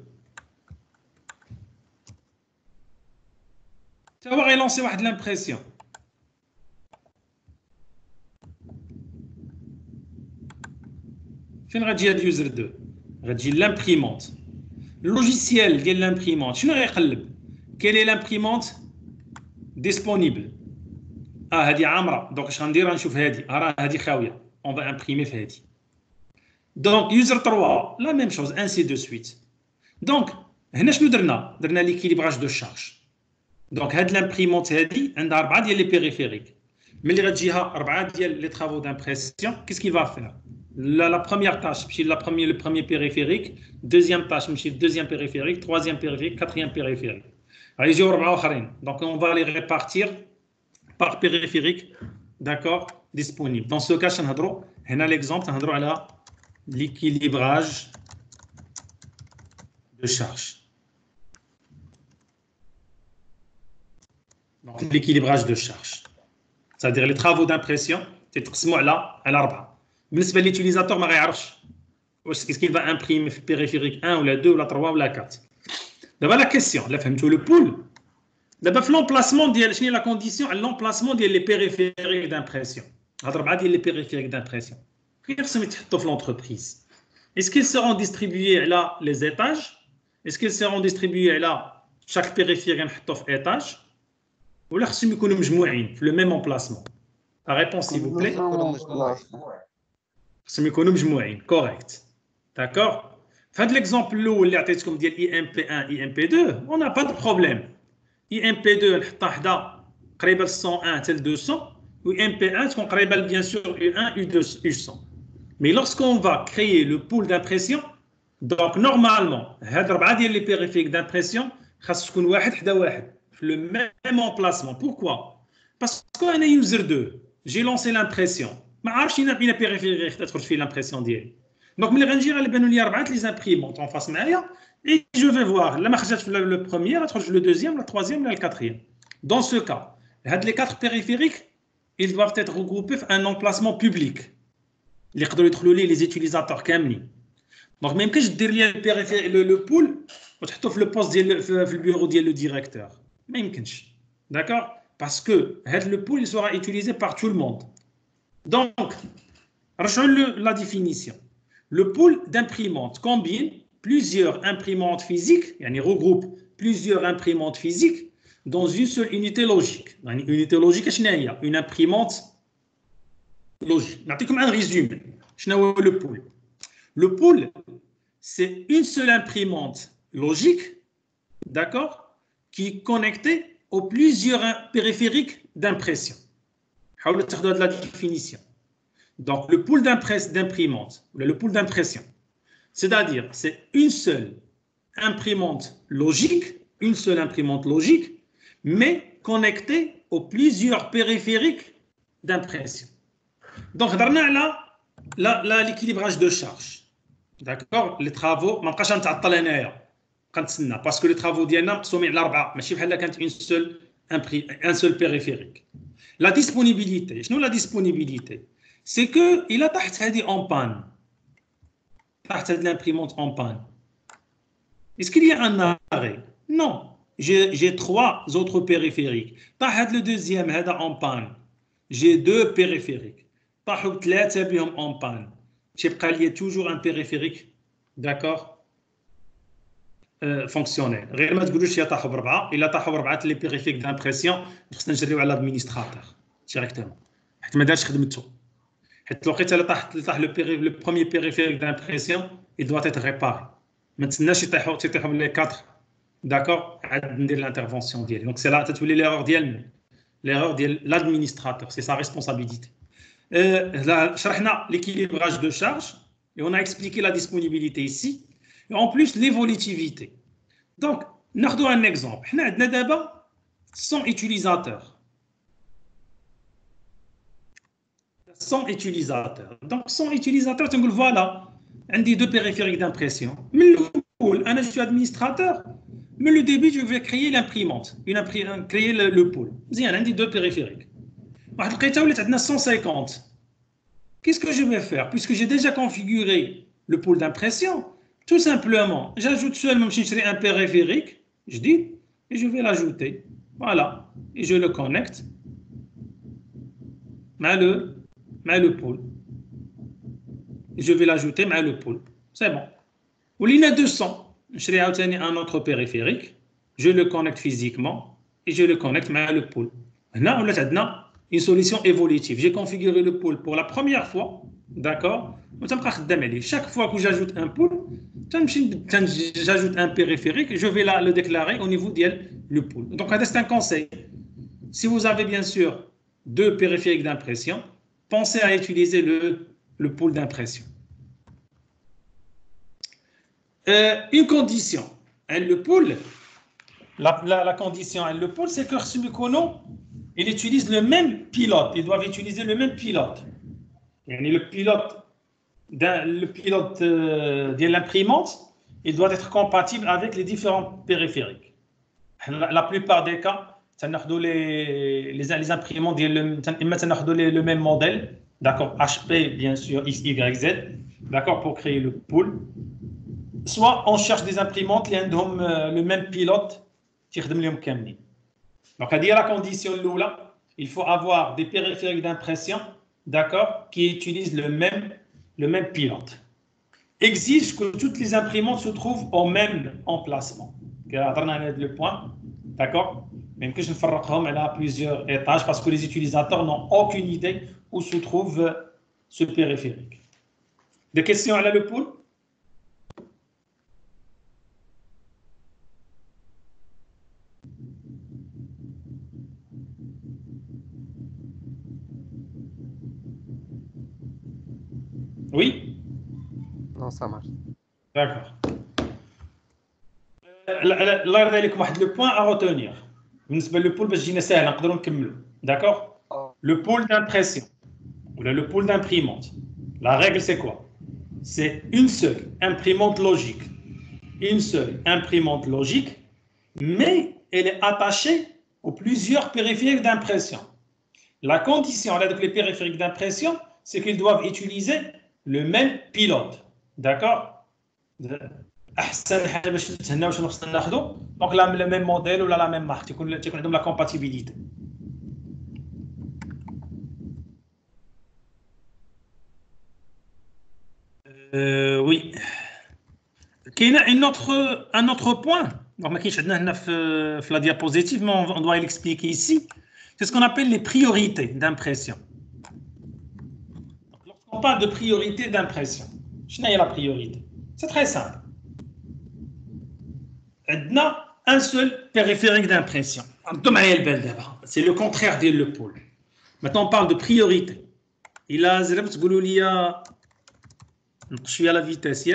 ça va relancer واحد l'impression. فين غتجي هاد user 2 غتجي l'imprimante le logiciel ديال l'imprimante شنو غيقلب quelle est l'imprimante disponible هادي عامره دونك اش غندير غنشوف هادي راه هادي خاويه on va imprimer في هادي donc user 3 la même chose ainsi de suite donc هنا شنو درنا l'équilibrage de charge donc هاد l'imprimante هادي عندها 4 ديال لي بيريفيريك ملي غتجيها 4 ديال لي travaux d'impression qu'est-ce qu'il va faire la première tâche le premier périphérique deuxième tâche le deuxième périphérique troisième périphérique quatrième périphérique Donc, on va les répartir par périphérique, d'accord, disponible. Dans ce cas, on a l'exemple, on a l'équilibrage de charge. Donc, l'équilibrage de charge. C'est-à-dire les travaux d'impression, c'est à l'arbre. Mais l'utilisateur ne sait pas est-ce qu'il va imprimer périphérique 1 ou la 2 ou la 3 ou la 4. D'abord la question, là, le pool. D'abord l'emplacement, c'est la condition, l'emplacement des périphériques d'impression. Les périphériques d'impression. L'entreprise. Est-ce qu'ils seront distribués là les étages? Est-ce qu'ils seront distribués là chaque périphérique étage? Ou là, le même emplacement? La réponse, s'il vous plaît. Correct. D'accord. Faites l'exemple où il y a comme dire IMP1, IMP2, on n'a pas de problème. IMP2, on a 101 tel 200, ou IMP1, on a bien sûr U1, U2, U100. Mais lorsqu'on va créer le pool d'impression, donc normalement, les périphériques d'impression, le même emplacement. Pourquoi? Parce qu'on est user 2. J'ai lancé l'impression. Je sais pas si périphérique fait l'impression d'hier. Donc, je vais les imprimantes en face et je vais voir le premier, le deuxième, le troisième et le quatrième. Dans ce cas, les 4 périphériques, ils doivent être regroupés en un emplacement public. Les utilisateurs Camni. Donc, même que je dirais le pool, je vais le poste le bureau du directeur. Même d'accord? Parce que le pool il sera utilisé par tout le monde. Donc, la définition. Le pool d'imprimantes combine plusieurs imprimantes physiques, il regroupe plusieurs imprimantes physiques dans une seule unité logique. Une unité logique, c'est une imprimante logique. Je vais vous un résumé. Le pool. Le pool, c'est une seule imprimante logique, d'accord, qui est connectée aux plusieurs périphériques d'impression. Je vais vous donner la définition. Donc, le pool d'imprimante, le pool d'impression, c'est-à-dire c'est une seule imprimante logique, mais connectée aux plusieurs périphériques d'impression. Donc, on a l'équilibrage de charge. D'accord? Les travaux, parce que les travaux sont un seul périphérique. La disponibilité, la disponibilité, c'est qu'il a en panne. L'imprimante en panne. Est-ce qu'il y a un arrêt? Non. J'ai 3 autres périphériques. Le deuxième en panne. J'ai 2 périphériques. En panne. Il y a toujours un périphérique, d'accord, fonctionnel. Il a les périphériques d'impression, à l'administrateur directement. Le premier périphérique d'impression, il doit être réparé. Maintenant, les 4, d'accord, l'intervention. Donc, c'est là, l'erreur de l'administrateur, c'est sa responsabilité. L'équilibrage de charge, et on a expliqué la disponibilité ici, et en plus l'évolutivité. Donc, nous avons un exemple. Nous avons d'abord 100 utilisateurs. 100 utilisateurs. Donc, 100 utilisateurs, tu me voilà, un des 2 périphériques d'impression. Mais je suis administrateur, mais le début, je vais créer l'imprimante, créer le pool. Il un des 2 périphériques. On a 150. Qu'est-ce que je vais faire? Puisque j'ai déjà configuré le pool d'impression, tout simplement, j'ajoute seulement un périphérique, je dis, et je vais l'ajouter. Voilà. Et je le connecte. Le pool. Je vais l'ajouter à le pool. C'est bon. Ou il y a 200. Je vais obtenir un autre périphérique. Je le connecte physiquement et je le connecte à le pool. Maintenant, on a une solution évolutive. J'ai configuré le pool pour la première fois. D'accord? Chaque fois que j'ajoute un pool, j'ajoute un périphérique, je vais le déclarer au niveau du pool. Donc, c'est un conseil. Si vous avez bien sûr 2 périphériques d'impression, pensez à utiliser le pool d'impression. Une condition. Le pool, la condition, le pôle, c'est que Sumikono, il utilise le même pilote. Ils doivent utiliser le même pilote. Et le pilote de l'imprimante, il doit être compatible avec les différents périphériques. La plupart des cas, les imprimantes, le même modèle, d'accord, HP, bien sûr, X, Y, Z, d'accord, pour créer le pool. Soit on cherche des imprimantes qui ont le même pilote qui خدم لهم كاملين. Donc, à dire la condition là, il faut avoir des périphériques d'impression, d'accord, qui utilisent le même pilote. Exige que toutes les imprimantes se trouvent au même emplacement. Le point, d'accord. Même que je ne ferai elle a plusieurs étages parce que les utilisateurs n'ont aucune idée où se trouve ce périphérique. Des questions à le pool? Oui? Non, ça marche. D'accord. الله يرضي عليكم واحد لو بوين ا روتونير بالنسبه للبول باش جينا ساهل نقدروا نكملوا داكوغ le pôle d'impression ou le pôle d'imprimante. La règle, c'est quoi? C'est une seule imprimante logique. Une seule imprimante logique, mais elle est attachée aux plusieurs périphériques d'impression. La condition avec les périphériques d'impression, c'est qu'ils doivent utiliser le même pilote. D'accord? أحسن حاجة باش نتهناو شنو خصنا ناخذو دونك لا ميم موديل ولا لا ميم مارك تكون عندهم لا كومباتيبيليتي. Oui. كاين un autre point. Donc ما كاينش عندنا هنا في la diapositive, mais on doit l'expliquer ici. C'est ce qu'on appelle les priorités d'impression. Lorsqu'on parle de priorité d'impression, شنو هي la priorité? C'est très simple. On a un seul périphérique d'impression. C'est le contraire de le pôle. Maintenant, on parle de priorité. Il a je suis à la vitesse.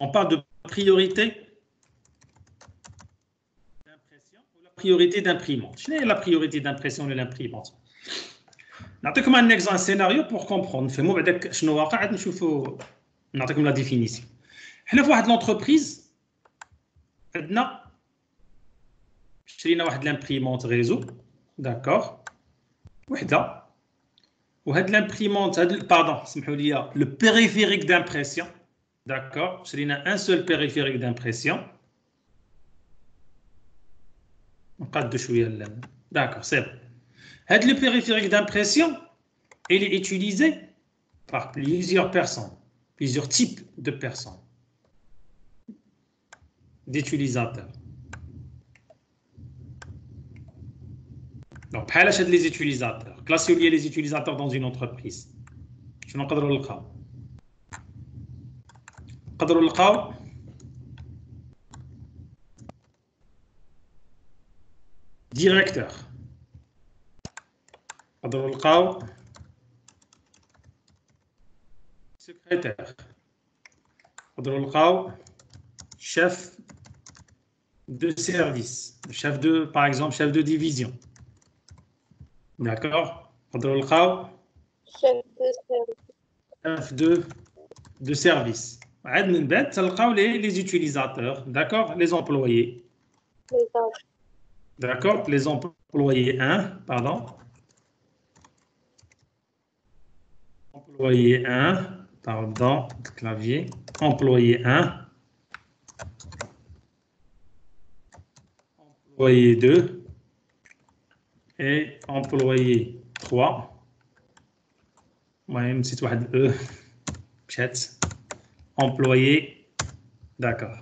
On parle de priorité d'impression ou la priorité d'imprimante. Quelle est la priorité d'impression de l'imprimante? نعطيكم un exemple, un scénario pour comprendre. نفهموا بعدك شنو واقع نشوفوا نعطيكم la définition. حنا في واحد l'entreprise عندنا شرينا واحد لامبريمونت ريزو داكوغ وحده وهاد لامبريمونت باردون سمحوا لي لو بيريفيريك دامبريسيون داكوغ شرينا ان سول بيريفيريك دامبريسيون نقادو شويه داكوغ سي بون هاد لو بيريفيريك دامبريسيون il est utilisé par plusieurs personnes, plusieurs types de personnes, d'utilisateurs. Donc, بحال هاد les utilisateurs. Classez les utilisateurs dans une entreprise. شنو نقدروا نلقاو؟ نقدروا نلقاو directeur. نقدروا نلقاو secrétaire. نقدروا نلقاو chef de service, chef de, par exemple, chef de division. D'accord? Chef de service. Les utilisateurs, d'accord? Les employés. D'accord? Les employés 1, pardon. Employé 1, pardon, clavier. Employé 1. Employé 2 et employé 3. Ouais, c'est واحد chat. Employé, d'accord.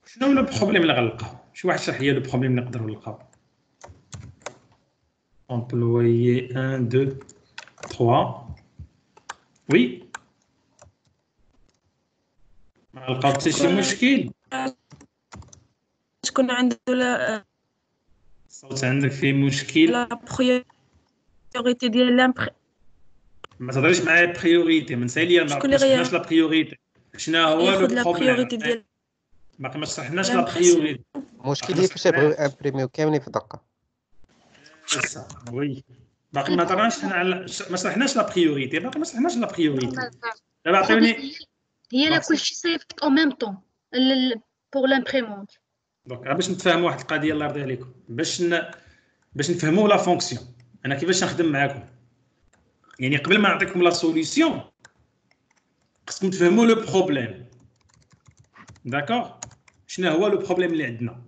شنو هو البروبليم اللي غنلقاو؟ شي واحد شرح لي لو بروبليم اللي نقدروا نلقاو. Employé 1 2 3. Oui. ما لقاو حتى شي مشكل. تكون عنده لا الصوت عندك فيه مشكل. لا بريوريتي ديال ما تهضريش معايا بريوريتي من ساليه ما شرحناش لا بريوريتي شنو هو لو بروبليم ما شرحناش لا بريوريتي المشكل هي فاش يبغيو امبريميو كاملين في دقه. وي باقي ما هضرناش حنا على ما شرحناش لا بريوريتي باقي ما شرحناش لا بريوريتي دابا عطيوني هي لا كلشي صيفط او ميم طون بور لامبريمونت. دونك باش نتفاهموا واحد القضيه الله يرضي عليكم باش نفهموا لا فونكسيون انا كيفاش نخدم معاكم يعني قبل ما نعطيكم لا سوليسيون خصكم تفهموا لو بروبليم داكوغ شنو هو لو بروبليم اللي عندنا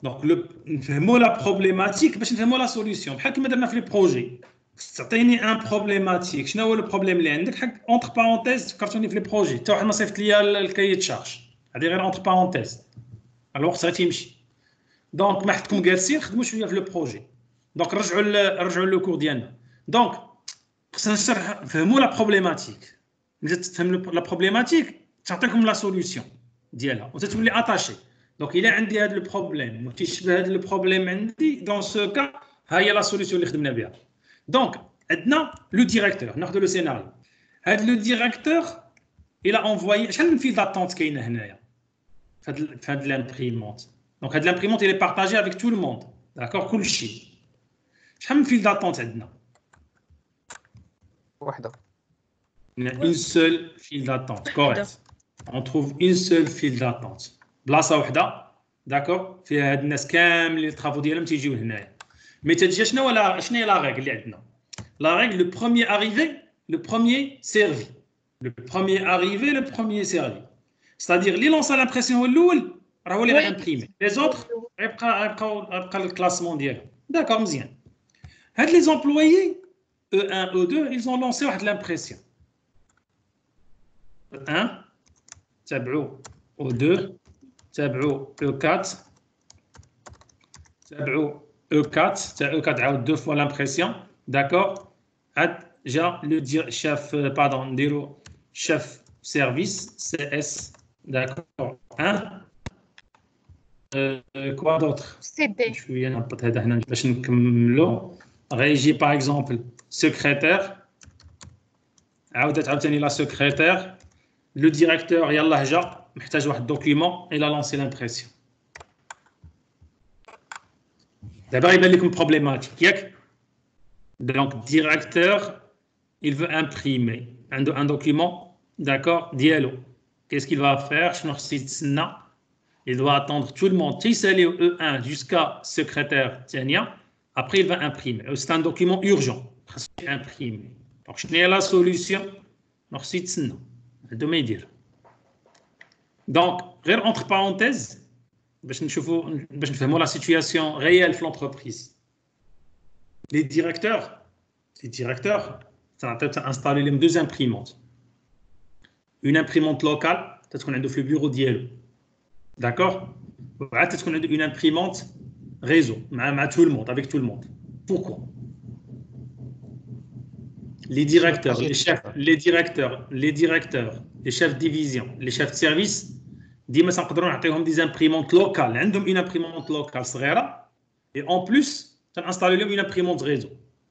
دونك نفهموا لا بروبليماتيك باش نفهموا لا سوليسيون بحال كما درنا في لي بروجي تعطيني ان بروبليماتيك شنو هو لو بروبليم اللي عندك حق اونتر بارونتيز فكرتوني في لي بروجي حتى واحد ما صيفط ليا الكاي تشارج هذه غير اونتر بارونتيز الوقت غادي يمشي دونك ما حدكم جالسين خدموا شويه في لو بروجي دونك رجعوا لو كور ديالنا دونك خصنا نشرح فهموا لا بروبليماتيك ملي تفهم لا بروبليماتيك تعطيكم لا سوليوشن ديالها وتتولي اتاشي دونك الا عندي هذا البروبليم وتيشبه هذا البروبليم عندي دون سو كا ها هي لا سوليوشن اللي خدمنا بها دونك عندنا لو ديريكتور ناخذ لو سيناريو هذا لو ديريكتور الى انفويي شحال من فيل داتونت كاينه هنايا في هاد لامبريمونت دونك هاد لامبريمونت اللي بارطاجي افيك تو لو موند داكور كلشي شحال من فيل داتونت عندنا وحده une seule file d'attente correct on trouve une seule file d'attente بلاصه وحده داكور فيها هاد الناس كاملين اللي طرافو ديالهم تيجيو هنايا مي تجي شنو هي لا ريغل اللي عندنا لا ريغل لو بروميير اريفي لو بروميير سيرفي لو بروميير اريفي لو بروميير سيرفي c'est-à-dire اللي لونسا لامبرسيون هو الاول راه هو اللي غيمبريمي لي زوتر غيبقى الكلاسمون ديالهم داكور مزيان هاد لي زومبلويي E1 E2 ils ont lancé واحد l'impression E1 تابعوا E2 تابعوا E4 تابعوا E4 تاع E4 عاود دو فوا l'impression d'accord عاد جا لو chef pardon نديرو chef service CS d'accord 1 quoi d'autre CD شويه نهبط هذا هنا باش نكملوا غيجي باغ اكزومبل سكرتير عاوتاني لا سكرتير لو ديريكتور يلاه جا محتاج واحد دوكيومون الى لونسي لامبرسيون دابا يبان لكم بروبليماتيك ياك دونك ديريكتور il veut imprimer un document d'accord ديالو qu'est-ce qu'il va faire شنو خصو يتسنى il doit attendre tout le monde تيسالي E1 jusqu'à secrétaire ثانيه après il va imprimer c'est un document urgent خصو imprimer donc شنو هي لا سوليوشن خصو يتسنى هادو ما يدير دونك غير اونتر بارونتيز باش نفهموا لا سيتوياسيون ريال في لونتربريز لي ديريكتور تنستالي لهم دوز امبريمونت اون امبريمونت لوكال تكون عنده في البيرو ديالو داكور وعاد تكون عنده اون امبريمونت réseau, avec tout le monde. Pourquoi? Les directeurs, les chefs de division, les chefs de service, ديما تنقدروا نعطيهم des imprimantes locales. عندهم une imprimante locale صغيرة et en plus تنستالي لهم une imprimante réseau.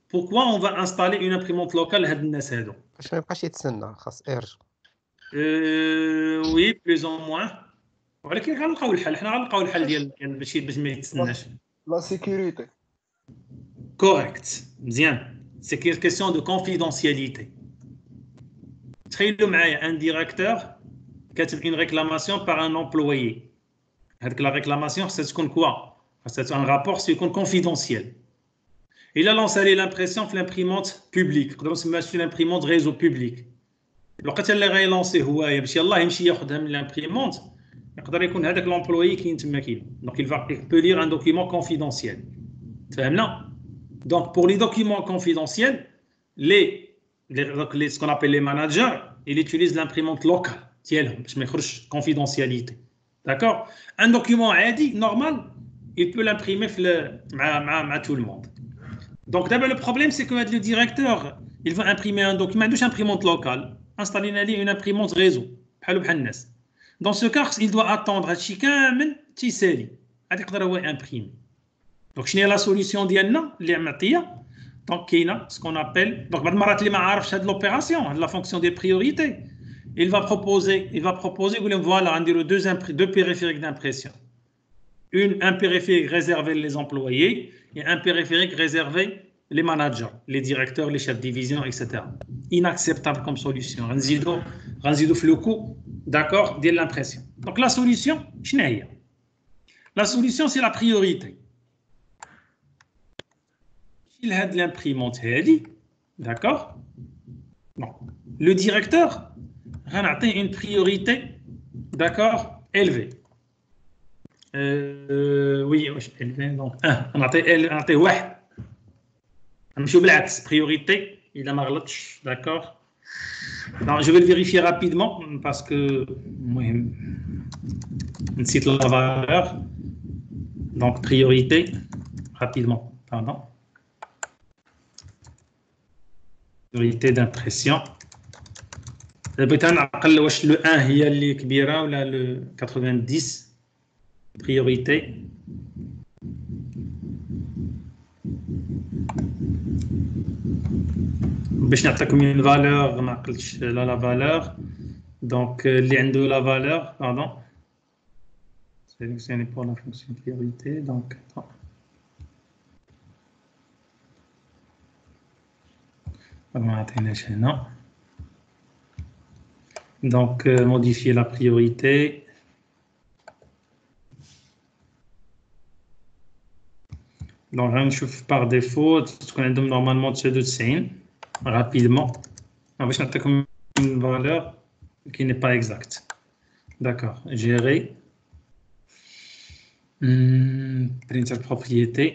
Pourquoi on va installer une imprimante locale لهاد الناس هادو؟ باش ما يبقاش يتسنى خاص يرجع. Oui, plus ou moins. ولكن غنلقاو الحل حنا غنلقاو الحل ديال باش ما يتسناش لا سيكوريتي كوريكت مزيان سي كيسيون دو كونفيدونسياليتي تخيلوا معايا ان ديريكتور كاتب اون ريكلاماسيون بار ان امبلويي هذيك لا ريكلاماسيون خصها تكون كوا خصها ان رابور سي يكون كونفيدونسيال الا لونسالي لامبرسيون في لامبريمونت بوبليك نقدروا نسميها في لامبريمونت ريزو بوبليك الوقت اللي غيلونسي هو باش يلاه يمشي ياخذها من لامبريمونت يقدر يكون هذاك لومبلويي كاين تما كاين دونك il peut lire un document confidentiel فهمنا donc pour les documents confidentiels les ce qu'on appelle les managers ils utilisent l'imprimante locale ديالهم باش ما يخرجش confidentialité d'accord un document عادي normal il peut l'imprimer مع tout le monde donc d'abord le problème c'est que le directeur il veut imprimer un document ما عندوش imprimante locale installer une imprimante réseau بحال الناس Dans ce cas, il doit attendre هادشي كامل تيسالي غادي يقدر هو امبريمي دونك شنو هي لا سوليسيون ديالنا اللي معطيه Donc, il y a ce qu'on appelle. Donc, l'opération, la fonction des priorités. Il va proposer, voilà, on dirait deux périphériques d'impression. Un périphérique réservé les employés et un périphérique réservé les managers, les directeurs, les chefs de division, etc. Inacceptable comme solution. Ranzido Floukou, d'accord, de l'impression. Donc la solution, la solution, c'est la priorité. Il a de l'imprimante, d'accord. Bon. Le directeur a une priorité, d'accord, élevée. Oui, élevé, donc 1. On a été ouais. Priorité, il a marlotte, d'accord. Je vais le vérifier rapidement parce que on cite la valeur. Donc priorité, rapidement, pardon. Priorité d'impression. Le 1 هي اللي كبيرة ولا le 90 priorité. باش نعطيكم une valeur ما عقلتش لا valeur. Donc اللي عنده la valeur, pardon. Sélectionner pour la fonction priorité. Donc donc modifier la priorité. Donc on chauffe par défaut ce qu'on a normalement de 90 rapidement. On va chercher comme une valeur qui n'est pas exacte. D'accord. Gérer. Printer propriété.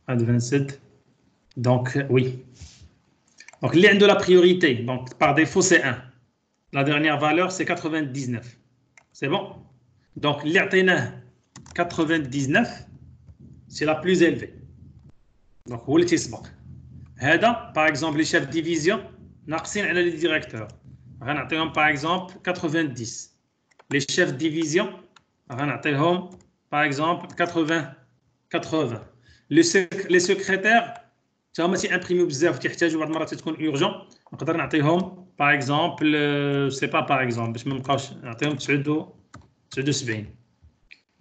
Advanced. Donc oui. Donc l'un de la priorité. Donc par défaut c'est 1. La dernière valeur c'est 99. C'est bon. Donc l'atteint 99 c'est la plus élevée. Donc où est-il se bat? Par exemple les chefs de division ناقصين على les directeurs. غنعطيهم par exemple 90. Les chefs de division غنعطيهم par exemple 80. Les secrétaires تا هما تيمبريميو بزاف تيحتاجوا بعض المرات تكون urgent. نقدر نعطيهم par exemple c'est pas par exemple باش ما نبقاوش نعطيهم 79.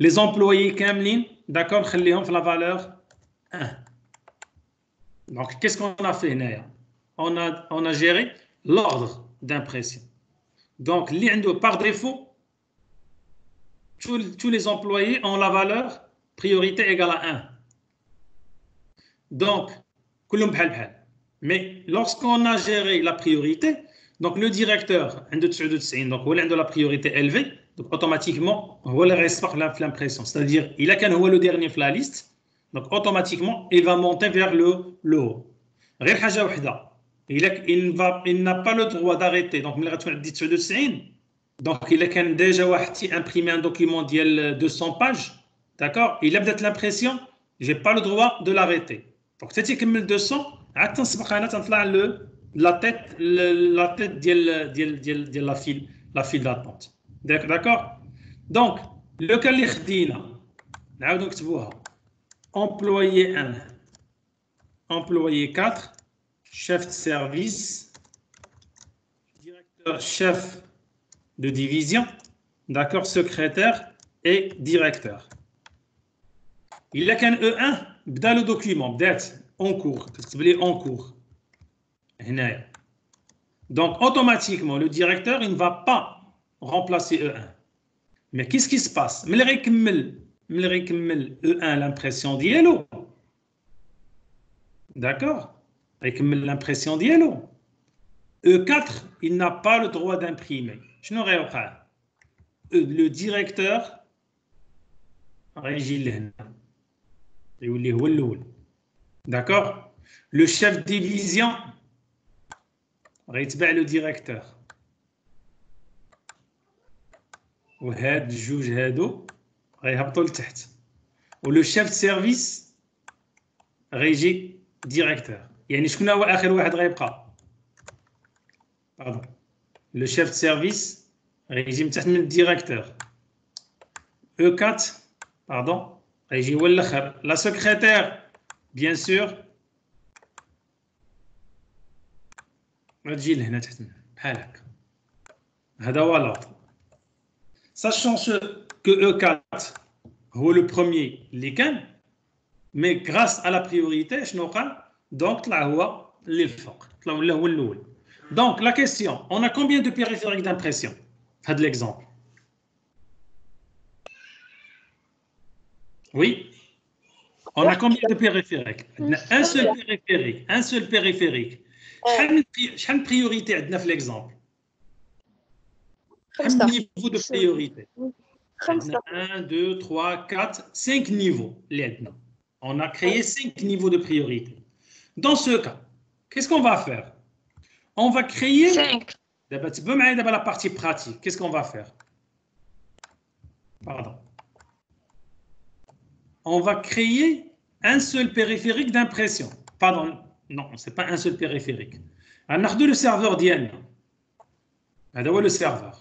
Les employés كاملين d'accord نخليهم في la valeur 1. Donc qu'est-ce qu'on a fait هنايا? On a géré l'ordre d'impression. Donc par défaut tous les employés ont la valeur priorité égale à 1. Donc mais lorsqu'on a géré la priorité, donc le directeur عنده 99 donc هو اللي عنده la priorité élevée, donc automatiquement هو اللي غيصفق l'impression, c'est-à-dire il a كان هو le dernier في la liste, donc automatiquement il va monter vers le haut. غير حاجه وحده, il n'a pas le droit d'arrêter. Donc ملي غتكون عندي 99 donc il a كان déjà واحد imprimer un document ديال 200 pages, d'accord, il a بدات l'impression, j'ai pas le droit de l'arrêter. Donc حتى تيكمل 200 عاد تنسبق انا تنطلع la tête ديال la file d'attente. D'accord. Donc le cas اللي خدينا نعاودو نكتبوها. Employé 1, employé 4, chef de service, directeur, chef de division, d'accord, secrétaire et directeur. Il a qu'un E1 dans le document, d'être en cours, en cours. Donc automatiquement le directeur il ne va pas remplacer E1. Mais qu'est-ce qui se passe? E1 l'impression d'yellow. D'accord? L'impression d'yellow. E4 il n'a pas le droit d'imprimer. Je n'aurais pas. Le directeur d'accord? Le chef de division le directeur. وهاد الجوج هادو غيهبطوا لتحت. ولو شيف دو سيرفيس غيجي ديريكتور. يعني شكون هو اخر واحد غيبقى؟ باردون. لو شيف دو سيرفيس غيجي من تحت من الديريكتور. او 4 باردون غيجي هو الاخر. لا سكرتير bien sûr, تجي لهنا تحت بحال هكا. هذا هو l'ordre. Sachant que E4 هو le premier اللي كان، mais grâce à la priorité شنو قال؟ donc طلع هو اللي الفوق، طلع ولا هو الاول. Donc la question, on a combien de périphériques d'impression في هذا l'exemple? Oui. On a combien de périphériques? Un seul périphérique. Un seul périphérique. شحال من priorité عندنا في l'exemple? شحال من niveau de priorité? 1, 2, 3, 4, 5 niveaux. On a créé 5 niveaux de priorité. Dans ce cas, qu'est-ce qu'on va faire? On va créer... 5. D'abord la partie pratique. Qu'est-ce qu'on va faire? Pardon. On va créer un seul périphérique d'impression. Pardon, non, ce n'est pas un seul périphérique. On a le serveur d'IANA. C'est le serveur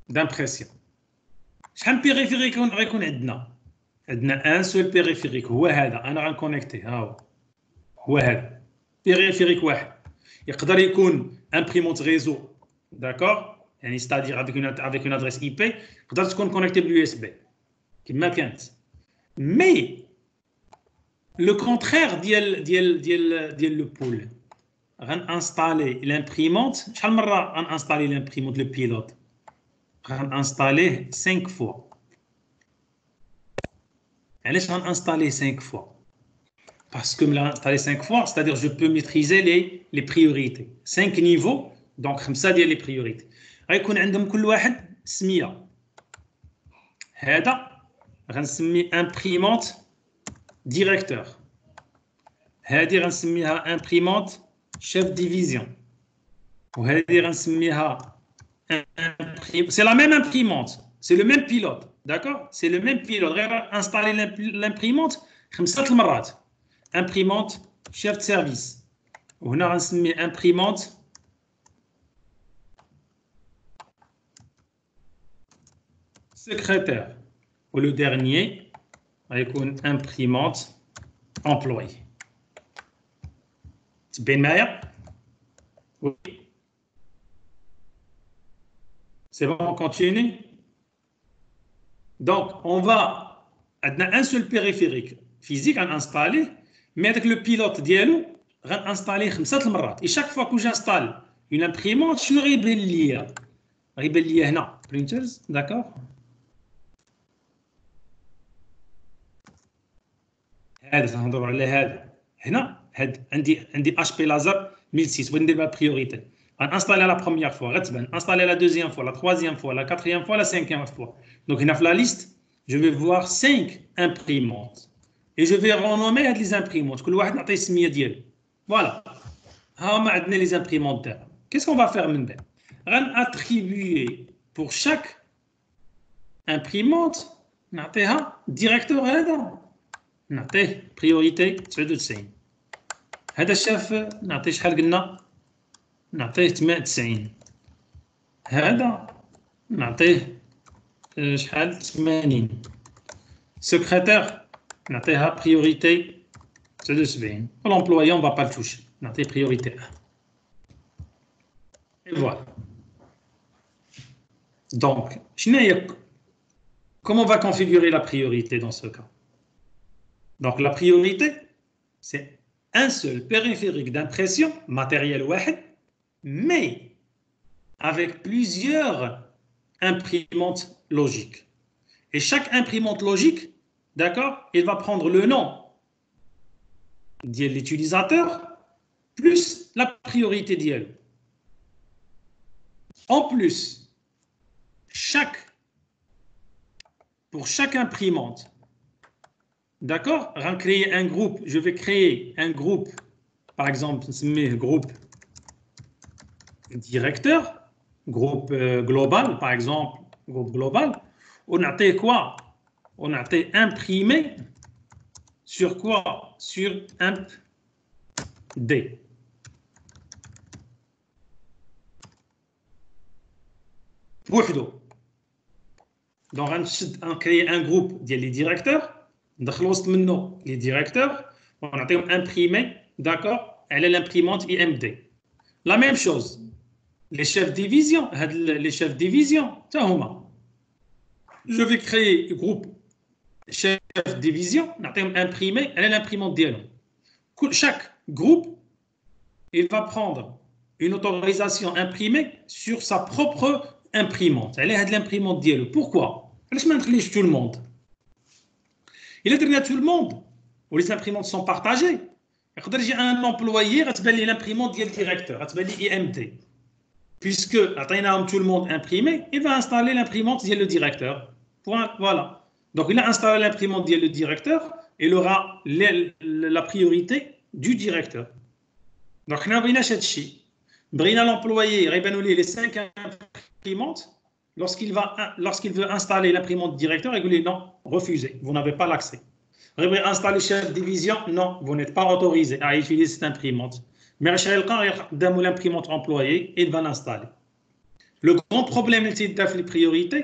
d'impression. Quel périphérique on a? On a un seul périphérique. C'est celui-là. On a connecté. C'est celui-là. Périphérique. Il peut être imprimante réseau. D'accord? C'est-à-dire avec une adresse IP. Il peut être connecté par l'USB. Mais le contraire le pool. On va installer l'imprimante. Quelle fois on installer l'imprimante, le pilote? On va installer 5 fois. Allez, on va installer 5 fois. Parce que l'installer 5 fois, c'est-à-dire je peux maîtriser les priorités. 5 niveaux, donc ça dit les priorités. غيكون عندهم كل واحد سميه. هذا غنسمي imprimante directeur. هذه غنسميها imprimante chef division. وهذه غنسميها c'est la même imprimante, c'est le même pilote, d'accord? C'est le même pilote. غير installer l'imprimante 5 مرات. Imprimante chef de service. وهنا غنسمي imprimante secrétaire. Ou le dernier avec une imprimante employée. C'est bien meilleur? Oui. C'est bon, on continue. Donc, on va un seul périphérique physique à installer, mais avec le pilote diallo, on va installer 5 مرات. Et chaque fois que j'installe une imprimante, je vais rébellier. Rébellier, non, printers, d'accord? هذا نهضروا على هذا هنا عندي اتش بي لازر 1006 بغيت ندير بها بريوريتي غنانستالي لا بروميير فوا غتبان انستالي لا دوزيام فوا لا تروازيام فوا لا كاتريام فوا لا سانكيام فوا دونك هنا في لا ليست جو في فوار 5 امبريمونت اي جو في رونومي هاد لي زامبريمونت كل واحد نعطيه السميه ديالو فوالا ها هما عندنا لي زامبريمونت دابا كيس كون فا فير من بعد غناتريبيي بور شاك امبريمونت نعطيها ديريكتور هذا نعطيه بريوريتي 99 هذا الشاف نعطيه شحال قلنا نعطيه 98 هذا نعطيه شحال 80 سكرتير نعطيها بريوريتي 79 l'employé on va pas le toucher نعطيه بريوريتي 1 et voilà donc comment on va configurer la priorité dans ce cas? Donc la priorité, c'est un seul périphérique d'impression, matériel واحد, mais avec plusieurs imprimantes logiques. Et chaque imprimante logique, d'accord, il va prendre le nom de l'utilisateur plus la priorité d'elle. En plus, pour chaque imprimante, d'accord, on va créer un groupe. Je vais créer un groupe, par exemple, groupe directeur, groupe global, par exemple, groupe global. On a quoi? On a imprimé sur quoi? Sur imp D. Donc, on crée un groupe des directeurs. ندخل وسط منه les directeurs ونعطيهم imprimer d'accord على l'imprimante IMD. La même chose les chefs de division les chefs de division حتى هما je vais créer groupe chef de division نعطيهم imprimer على l'imprimante ديالهم. Chaque groupe il va prendre une autorisation imprimée sur sa propre imprimante. Elle est l'imprimante ديالو. Pourquoi? علاش ما نخليش tout le monde? Il est à tout le monde où les imprimantes sont partagées. يقدر يجي un employé غتبان لي l'imprimante ديال directeur غتبان لي IMD. Puisque عطيناهم tout le monde imprimé, il va installer l'imprimante ديال le directeur. Voilà. Donc il a installé l'imprimante ديال le directeur, il aura la priorité du directeur. Donc حنا بغيناش هادشي. بغينا l'employé غيبانوا ليه les 5 imprimantes. Lorsqu'il veut installer l'imprimante directeur, il dit non, refusez, vous n'avez pas l'accès. Vous voulez installer chef de division, non, vous n'êtes pas autorisé à utiliser cette imprimante. Mais l'imprimante employée, il va l'installer. Le grand problème de les priorités,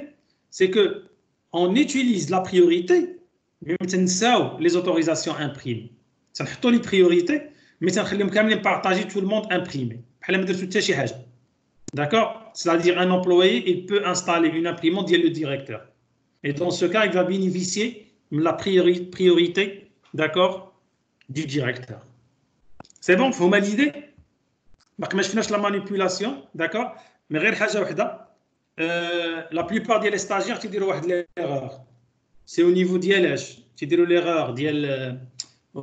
c'est qu'on utilise la priorité, mais on les autorisations imprimées. Ça fait les priorités, mais ça fait partager tout le monde imprimé. D'accord? C'est-à-dire un employé, il peut installer une imprimante via le directeur. Et dans ce cas, il va bénéficier de la priorité, d'accord, du directeur. C'est bon, vous m'avez l'idée? Je finis la manipulation, d'accord? Mais la plupart des stagiaires, ils disent l'erreur. C'est au niveau de l'erreur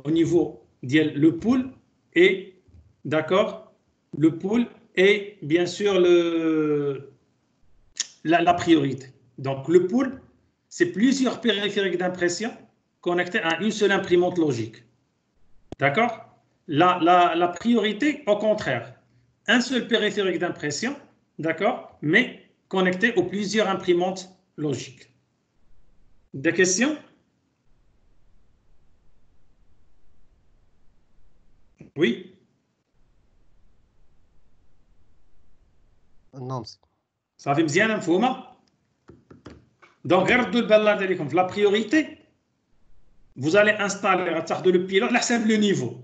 au niveau de le pool et, d'accord, le pool et bien sûr la priorité. Donc le pool, c'est plusieurs périphériques d'impression connectés à une seule imprimante logique. D'accord? La priorité, au contraire, un seul périphérique d'impression, d'accord, mais connecté aux plusieurs imprimantes logiques. Des questions? Oui? Non. صافي مزيانه مفهومه دونك غير ردوا البال عليكم في لا بريوريتي vous allez installer غتاخذوا لو بيلوت على حساب لو نيفو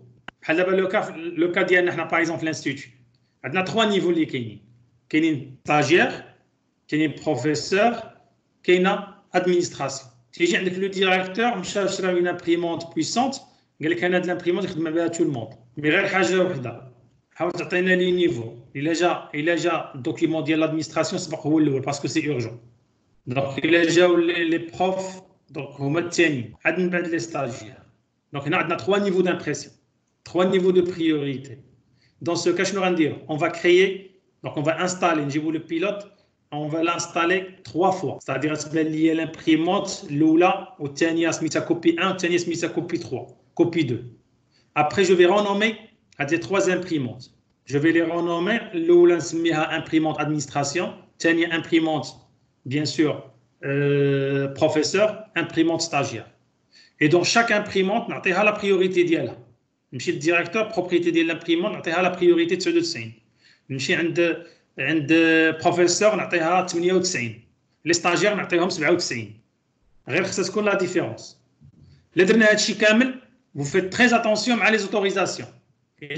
بحال دابا لو كا ديالنا حنا باغ اكزومبل لانستيتوت عندنا 3 نيفو اللي كاينين ستاجير كاينين بروفيسور كاينه ادمينستراسيون تيجي عندك لو ديريكتور مشى شرا اون امبريمونت بويسونت قال لك انا هاد الامبريمونت نخدم بها تو الموند مي غير حاجه وحده حاول تعطينا لي نيفو الا جا الدوكيمون ديال لادمينستراسيون سبق هو الاول باسكو سي اورجون دونك الا جاو لي بروف دونك هما الثانيين عاد من بعد لي ستاجير دونك هنا عندنا 3 نيفو دامبرسيون 3 نيفو دو بريوريتي دون سو كا شنو غنديرو اون فا كريي دونك اون فا انستالي نجيبو لو بيلوت on va l'installer 3 fois c'est-à-dire تبان لي لامبريمونت الاولى والثانيه سميتها كوبي 1 والثانيه سميتها كوبي 3 كوبي 2 après je vais renommer à des 3 imprimantes. Je vais les renommer. L'oula nسميها imprimante administration, tania imprimante bien sûr professeur, imprimante stagiaire. Et dans chaque imprimante, نعطيها la priorité ديالها. نمشي للديريكتور propriété ديال l'imprimante نعطيها la priorité 99. نمشي عند professeur نعطيها 98. Les stagiaires نعطيهم 97. غير خصها تكون la différence. اللي درنا هذا الشيء كامل vous faites très attention à les autorisations. Et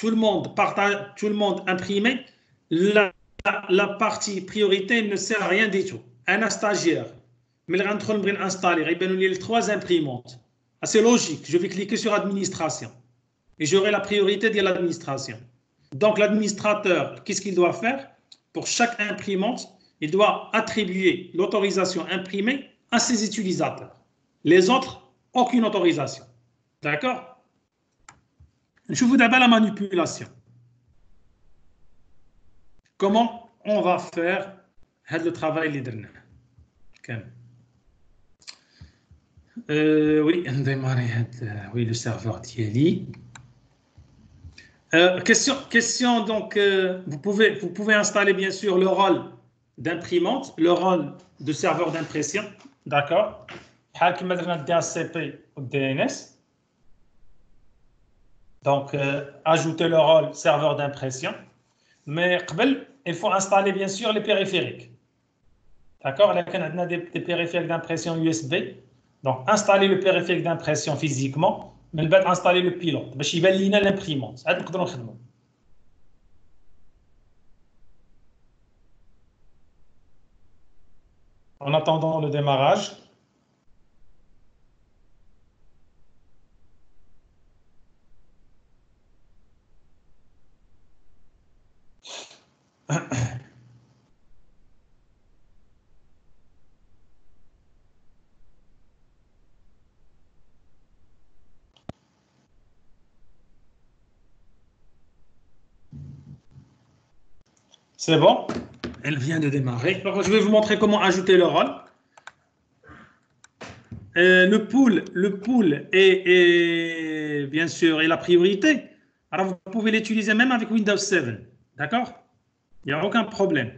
tout le monde imprimé, la partie priorité ne sert à rien du tout. Un stagiaire, mais il va installer les 3 imprimantes. C'est logique, je vais cliquer sur administration et j'aurai la priorité de l'administration. Donc l'administrateur, qu'est-ce qu'il doit faire? Pour chaque imprimante, il doit attribuer l'autorisation imprimée à ses utilisateurs. Les autres, aucune autorisation. D'accord? Je vous d'abord la manipulation. Comment on va faire le travail leader? Oui, on démarre le serveur d'Yeli. Question donc, vous pouvez installer bien sûr le rôle d'imprimante, le rôle de serveur d'impression, d'accord? Comme le DHCP ou DNS. Donc, ajouter le rôle serveur d'impression. Mais il faut installer bien sûr les périphériques. D'accord? Là, on a des périphériques d'impression USB. Donc, installer le périphérique d'impression physiquement, mais va installer le pilote. باش يبان لينا l'imprimante. هاد نقدروا نخدموا. En attendant le démarrage, c'est bon, elle vient de démarrer. Alors, je vais vous montrer comment ajouter le rôle. Le pool est bien sûr est la priorité. Alors, vous pouvez l'utiliser même avec Windows 7. D'accord? Il n'y a aucun problème.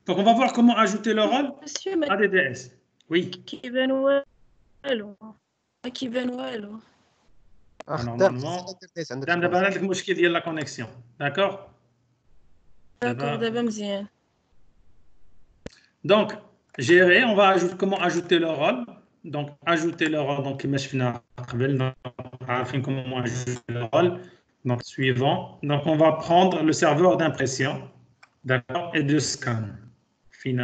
Donc, on va voir comment ajouter le rôle à DDS. Oui. Normalement, d'abord, le مشكل ديال la connexion. D'accord? دابا مزيان. Donc, gérer, on va ajouter comment ajouter le rôle. Donc, ajouter le rôle. Donc, comment ajouter le rôle. Donc, suivant. Donc, on va prendre le serveur d'impression. D'accord? Et de scan. Il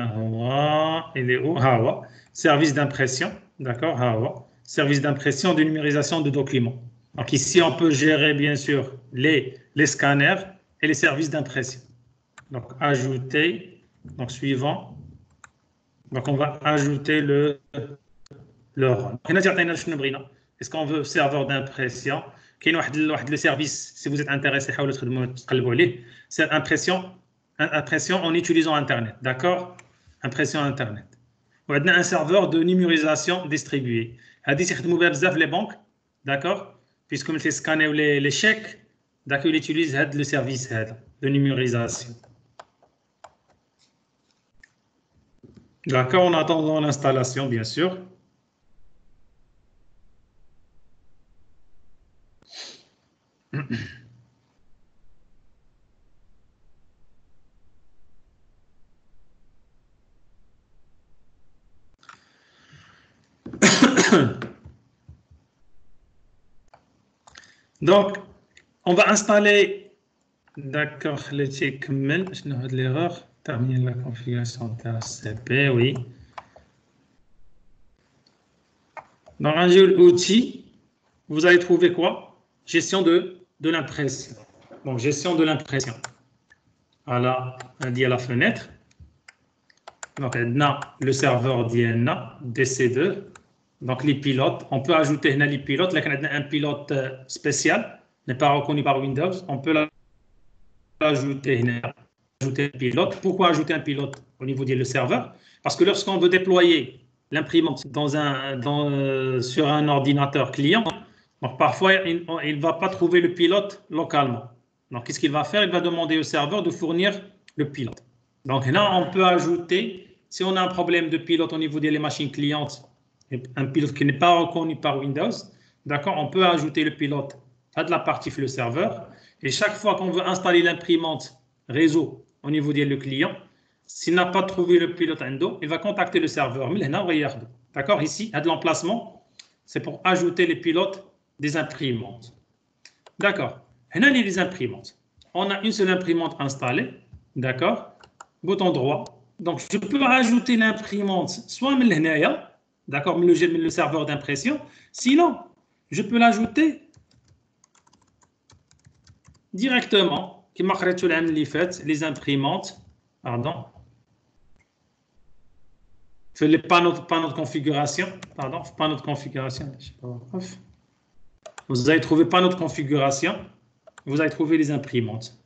est où? Hawa. Service d'impression. D'accord? Hawa. Service d'impression de numérisation de documents. Donc, ici, on peut gérer, bien sûr, les scanners et les services d'impression. Donc, ajouter. Donc, suivant. Donc, on va ajouter le rôle. Est-ce qu'on veut serveur d'impression? Le service, si vous êtes intéressé, c'est impression en utilisant Internet. D'accord? Impression Internet. On a un serveur de numérisation distribué. Les banques, d'accord? Puisque les scanners ou les chèques, d'accord, ils utilisent le service de numérisation. D'accord, en attendant l'installation, bien sûr. Donc, on va installer, d'accord, l'erreur, terminer la configuration TCP, oui. Dans Rangel Outils, vous allez trouver quoi? Gestion de l'impression. Donc, gestion de l'impression. Voilà, on dit à la fenêtre. Donc, on a le serveur d'INA, DC2. Donc, les pilotes. On peut ajouter les pilotes. Là, on a un pilote spécial, n'est pas reconnu par Windows. On peut l'ajouter. Ajouter un pilote. Pourquoi ajouter un pilote au niveau du serveur? Parce que lorsqu'on veut déployer l'imprimante sur un ordinateur client, donc parfois il ne va pas trouver le pilote localement. Donc qu'est-ce qu'il va faire? Il va demander au serveur de fournir le pilote. Donc là, on peut ajouter, si on a un problème de pilote au niveau des machines clientes, un pilote qui n'est pas reconnu par Windows, d'accord, on peut ajouter le pilote à de la partie le serveur. Et chaque fois qu'on veut installer l'imprimante réseau au niveau du client, s'il n'a pas trouvé le pilote Endo, il va contacter le serveur. D'accord, ici, à de l'emplacement, c'est pour ajouter les pilotes des imprimantes. D'accord. Là, les imprimantes. On a une seule imprimante installée. D'accord. Bouton droit. Donc, je peux ajouter l'imprimante soit d'accord, le serveur d'impression. Sinon, je peux l'ajouter directement. Qui marquerait les imprimantes. Pardon. Pas notre configuration. Pardon, pas notre configuration. Je sais pas. Vous allez trouver pas notre configuration. Vous allez trouver les imprimantes.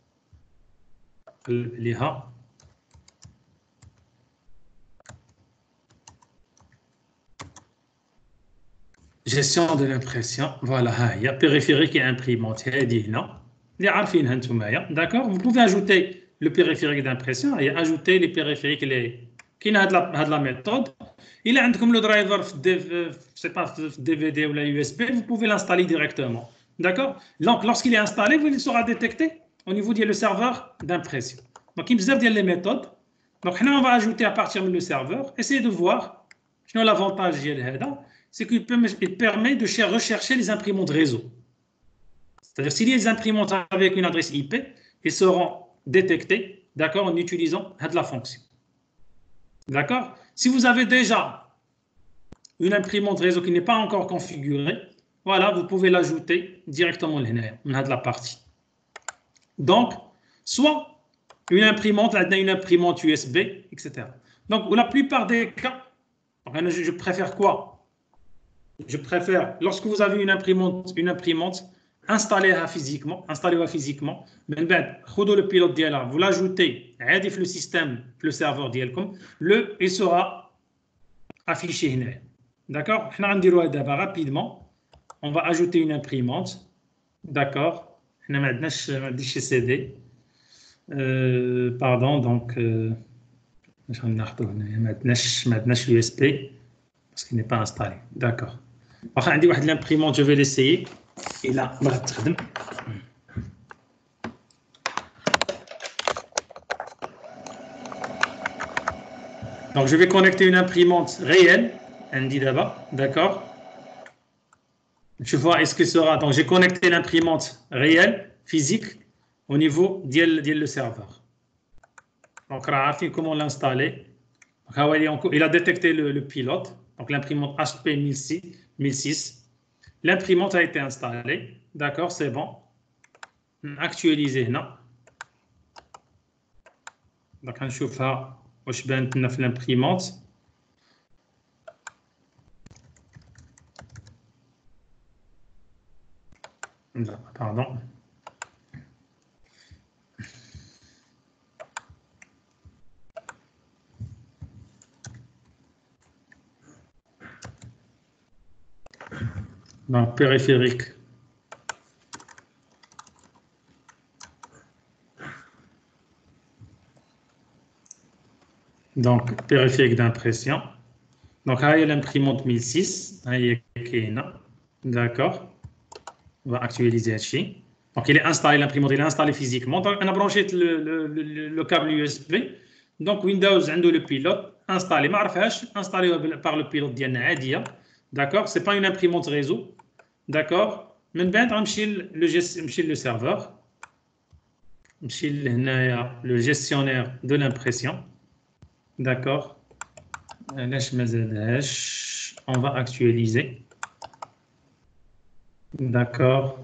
Gestion de l'impression. Voilà, il y a périphérique et imprimante. D'accord. Vous pouvez ajouter le périphérique d'impression et ajouter les périphériques qui n'a de la méthode. Il a comme le driver, c'est pas DVD ou la USB, vous pouvez l'installer directement. D'accord? Donc, lorsqu'il est installé, il sera détecté au niveau du serveur d'impression. Donc, il y a les méthodes. Donc, on va ajouter à partir du serveur. Essayez de voir. L'avantage, c'est qu'il permet de rechercher les imprimantes réseau. C'est-à-dire, s'il y a des imprimantes avec une adresse IP, ils seront détectés, d'accord, en utilisant la fonction. D'accord? Si vous avez déjà une imprimante réseau qui n'est pas encore configurée, voilà, vous pouvez l'ajouter directement dans la partie. Donc, soit une imprimante USB, etc. Donc, la plupart des cas, je préfère quoi? Je préfère, lorsque vous avez une imprimante, installez-la physiquement, le pilote vous l'ajoutez, le système, le serveur, il sera affiché. D'accord? Rapidement, on va ajouter une imprimante. D'accord? CD. Pardon, donc, l'USB parce qu'il n'est pas installé. D'accord. L'imprimante, je vais l'essayer. Et là, donc je vais connecter une imprimante réelle, Andy d'abord, d'accord. Je vois est-ce que sera. Donc j'ai connecté l'imprimante réelle, physique, au niveau le serveur. Donc comment l'installer. Il a détecté le pilote, donc l'imprimante HP 1006. L'imprimante a été installée, d'accord, c'est bon. Actualiser, non. Donc on va voir l'imprimante. Pardon. Donc, périphérique. Donc, périphérique d'impression. Donc, il y a l'imprimante 1006. D'accord. On va actualiser ici. Donc, il est installé, l'imprimante, il est installé physiquement. Donc, on a branché le câble USB. Donc, Windows a le pilote installé. Installé par le pilote d'Yanna. D'accord. Ce n'est pas une imprimante réseau. D'accord. Maintenant, on le serveur. Le gestionnaire de l'impression. D'accord. On va actualiser. D'accord.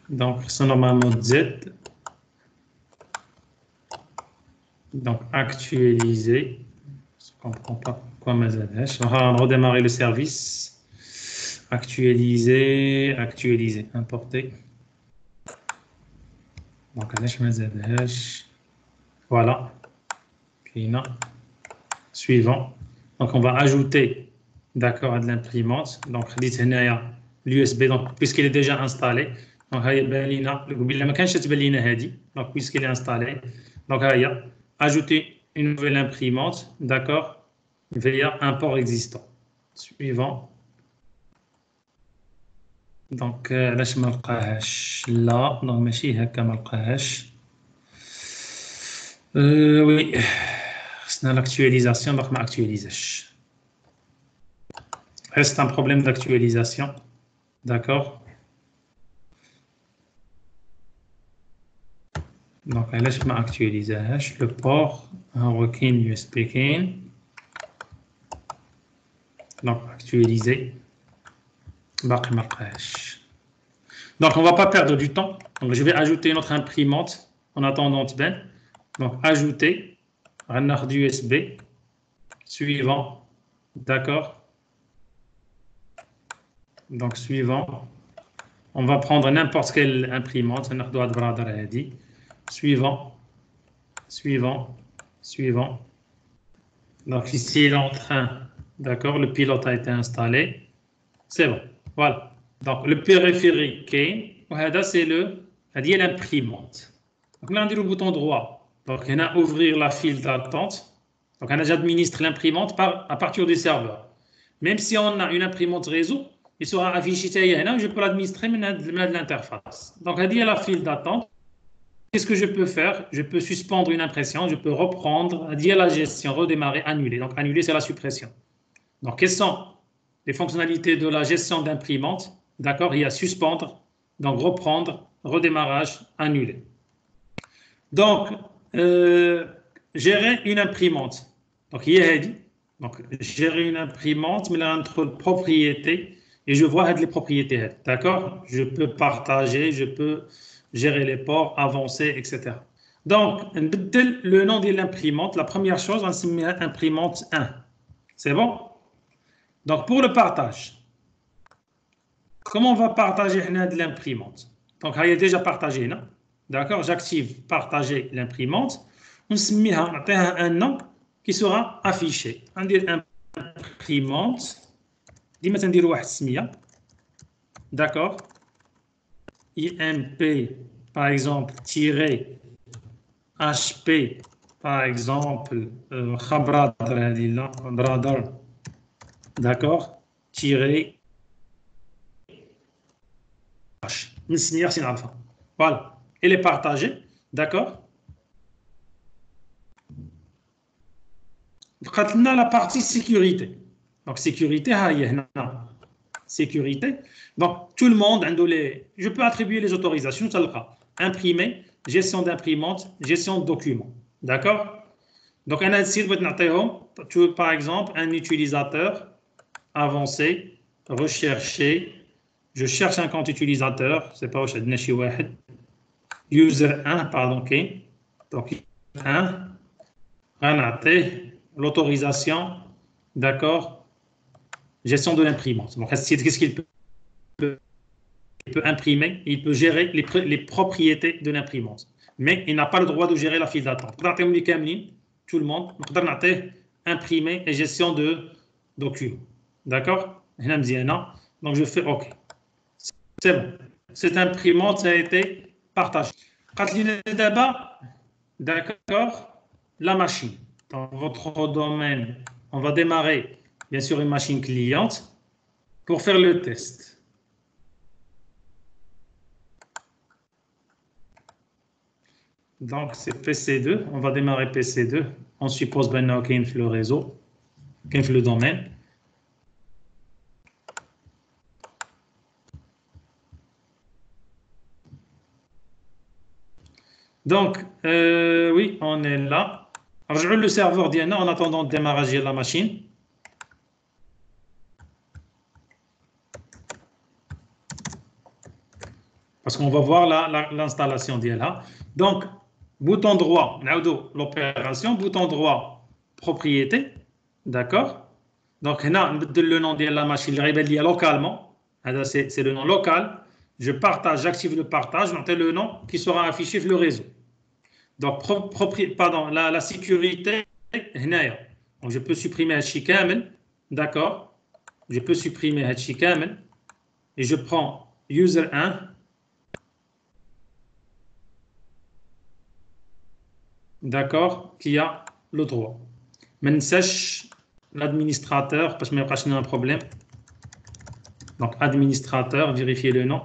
Donc, c'est normalement Z. Donc, actualiser. Je ne comprends pas pourquoi Mazadash. On va redémarrer le service. Actualiser, importer. Donc, Mazadash. Voilà. Suivant. Donc, on va ajouter, d'accord, à de l'imprimante. Donc, l'USB, puisqu'il est déjà installé. Donc, puisqu'il est installé. Donc, ajouter une nouvelle imprimante, d'accord, via un port existant. Suivant. Donc, là, je ne là, donc, oui, c'est l'actualisation, donc, je actualise. Reste un problème d'actualisation, d'accord. Donc, là, je m'actualise le port, un working USB. Donc, actualiser. Donc, on ne va pas perdre du temps. Donc, je vais ajouter notre imprimante en attendant. Donc, ajouter un nord USB. Suivant. D'accord. Donc, suivant. On va prendre n'importe quelle imprimante. Suivant. Donc, ici, il est en train. D'accord, le pilote a été installé. C'est bon. Voilà. Donc, le périphérique, c'est l'imprimante. Donc, là, on dit le bouton droit. Donc, on a ouvrir la file d'attente. Donc, on a j'administre l'imprimante à partir du serveur. Même si on a une imprimante réseau, il sera affiché. Je peux l'administrer de l'interface. Donc, on dit la file d'attente. qu'est-ce que je peux faire? Je peux suspendre une impression, je peux reprendre, dire la gestion, redémarrer, annuler. Donc, annuler, c'est la suppression. Donc, quelles sont les fonctionnalités de la gestion d'imprimante? D'accord, il y a suspendre, donc reprendre, redémarrage, annuler. Donc, gérer une imprimante. Donc, il y a dit, donc, gérer une imprimante, mais là, entre propriétés, et je vois les propriétés. D'accord? Je peux partager, je peux gérer les ports, avancer, etc. Donc, le nom de l'imprimante, la première chose, on se met imprimante 1. C'est bon? Donc, pour le partage, comment on va partager de l'imprimante? Donc, il y a déjà partagé, non? D'accord? J'active partager l'imprimante. On se met un nom qui sera affiché. On dit imprimante. ديما تنديروا واحد السميه. D'accord? IMP, par exemple, tiré HP, par exemple, d'accord? Tiré H. Voilà. Elle est partagée, d'accord? La partie sécurité. Donc, sécurité, sécurité. Donc, tout le monde, je peux attribuer les autorisations, imprimer, gestion d'imprimante, gestion de documents. D'accord? Donc, par exemple, un utilisateur avancé, recherché. Je cherche un compte utilisateur, c'est pas user 1, pardon, ok. Donc, 1, l'autorisation, d'accord? Gestion de l'imprimante. Donc, qu'est-ce qu'il peut? Il peut imprimer, il peut gérer les propriétés de l'imprimante. Mais il n'a pas le droit de gérer la file d'attente. Tout le monde, imprimer et gestion de documents. D'accord? Donc, je fais OK. C'est bon. Cette imprimante, ça a été partagée. D'accord? La machine. Dans votre domaine, on va démarrer, bien sûr, une machine cliente pour faire le test. Donc, c'est PC2. On va démarrer PC2. On suppose maintenant qu'il y a le réseau, qu'il y a le domaine. Donc, oui, on est là. Alors, je vais le serveur Diana en attendant le démarrage de la machine. Parce qu'on va voir l'installation d'ILA. Donc, bouton droit, l'opération, bouton droit, propriété. D'accord? Donc, le nom de la machine, le localement. C'est le nom local. Je partage, j'active le partage. C'est le nom qui sera affiché sur le réseau. Donc, la sécurité, donc je peux supprimer Hachikamen, d'accord? Je peux supprimer Hachikamen et je prends user 1, d'accord, qui a le droit. Mais sèche l'administrateur, parce que je n'ai pas un problème. Donc, administrateur, vérifier le nom.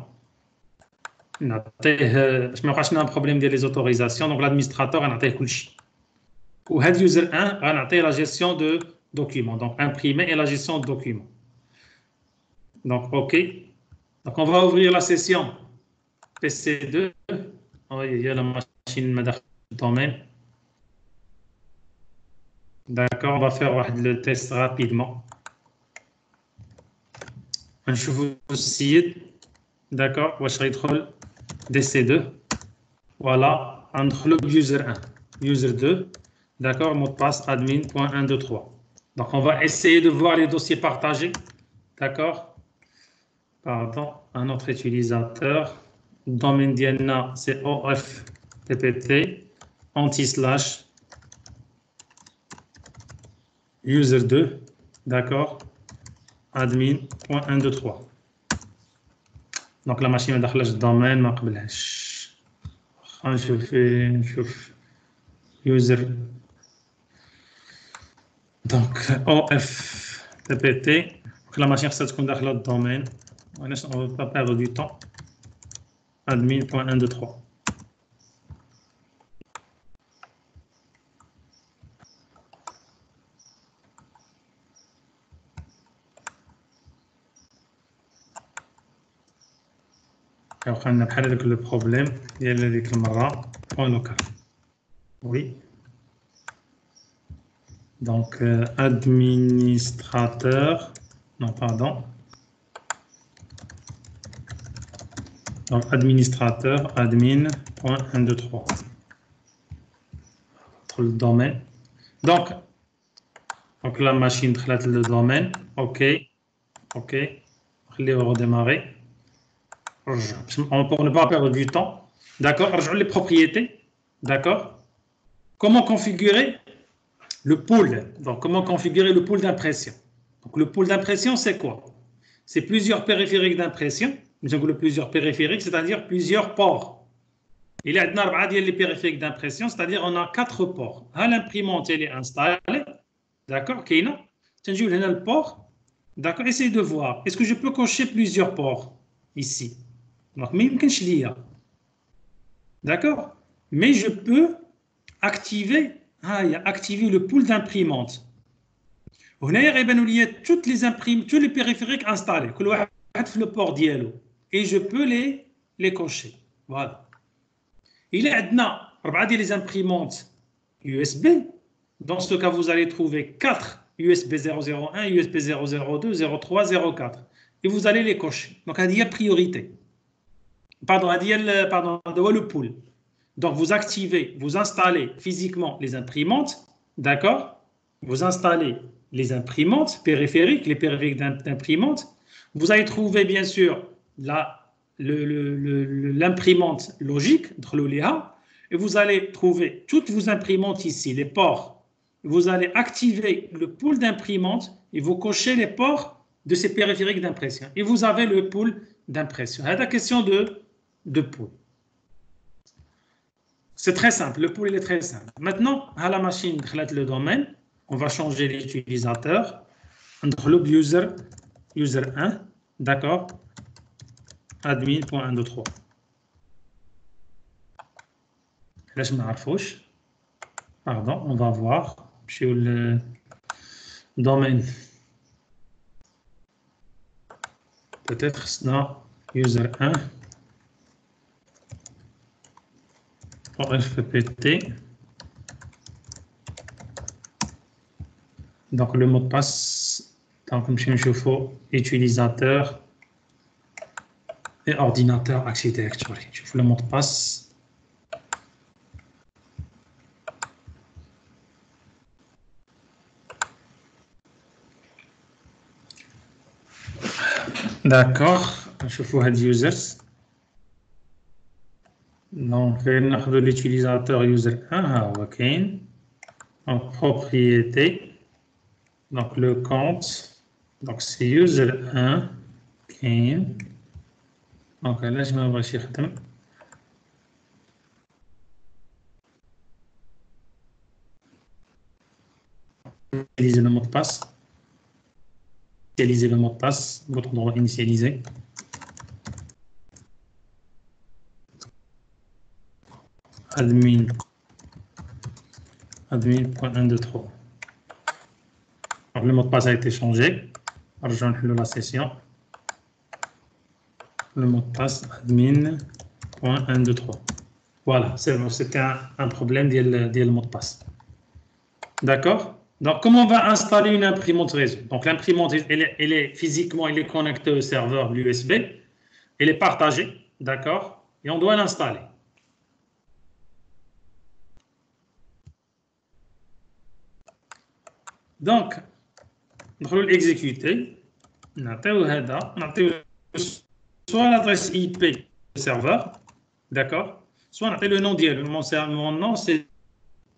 Je n'ai un problème des autorisations, donc l'administrateur a un couchi. Ou user 1 a la gestion de documents, donc imprimer et la gestion de documents. Donc, OK. Donc, on va ouvrir la session PC2. Il y a la machine domaine. D'accord, on va faire le test rapidement. Je vous cite. D'accord, je vais DC2. Voilà, entre le user 1, user 2. D'accord, mot de passe admin.123. Donc, on va essayer de voir les dossiers partagés. D'accord. Pardon, un autre utilisateur. Domaine Diana, c'est OFTPT, anti/, user 2. D'accord, admin.123. Donc, la machine est dans le domaine, je fais user. Donc, OFTPT. La machine se trouve dans le domaine. On ne va pas perdre du temps. Admin.123. on a le problème, il y a le point local. Oui. Donc, administrateur, non, pardon. Donc, administrateur, admin.123. Pour le domaine. Donc la machine traite le domaine. OK. OK. Je vais redémarrer. Pour ne pas perdre du temps. D'accord. Les propriétés. D'accord. Comment configurer le pool? Donc, comment configurer le pool d'impression? Donc, le pool d'impression, c'est quoi? C'est plusieurs périphériques d'impression. Nous avons plusieurs périphériques, c'est-à-dire plusieurs ports. Il y a les périphériques d'impression, c'est-à-dire on a 4 ports. L'imprimante, elle est installée. D'accord? Tu as le port. D'accord? Essayez de voir. Est-ce que je peux cocher plusieurs ports ici? Donc, d'accord? Mais je peux activer le pool d'imprimante. Vous avez toutes les imprimantes, tous les périphériques installés. Le port dialogue. Et je peux les cocher. Voilà. Il y a les imprimantes USB. Dans ce cas, vous allez trouver 4 USB 001, USB 002, 03, 04. Et vous allez les cocher. Donc, il y a priorité. Pardon, il y a le pool. Donc, vous activez, vous installez physiquement les imprimantes. D'accord? Vous installez les imprimantes périphériques, les périphériques d'imprimantes. Vous allez trouver, bien sûr, l'imprimante logique, et vous allez trouver toutes vos imprimantes ici, les ports. Vous allez activer le pool d'imprimantes et vous cochez les ports de ces périphériques d'impression. Et vous avez le pool d'impression. C'est la question de pool. C'est très simple, le pool il est très simple. Maintenant, à la machine, le domaine, on va changer l'utilisateur. Entre le user 1, d'accord, admin.123. Là, je m'arrête. Pardon, on va voir sur le domaine. Peut-être dans user 1. FPT. Donc le mot de passe, donc je fais utilisateur et ordinateur architecture. Je fais le mot de passe. D'accord, je fais users. Donc, l'utilisateur user 1, OK. En propriété, donc le compte, donc c'est user 1, OK. Donc là, je vais chercher. Initialiser le mot de passe. Initialiser le mot de passe, votre endroit initialisé. admin.123. Alors, le mot de passe a été changé. Rejoindre la session. Le mot de passe admin.123. Voilà, c'est bon, c'était un problème de mot de passe. D'accord? Donc, comment on va installer une imprimante réseau? Donc, l'imprimante, elle est physiquement, elle est connectée au serveur l'USB. Elle est partagée, d'accord? Et on doit l'installer. Donc, on va l'exécuter. On a soit l'adresse IP du serveur, d'accord? Soit on a le nom d'IL. Mon nom, c'est.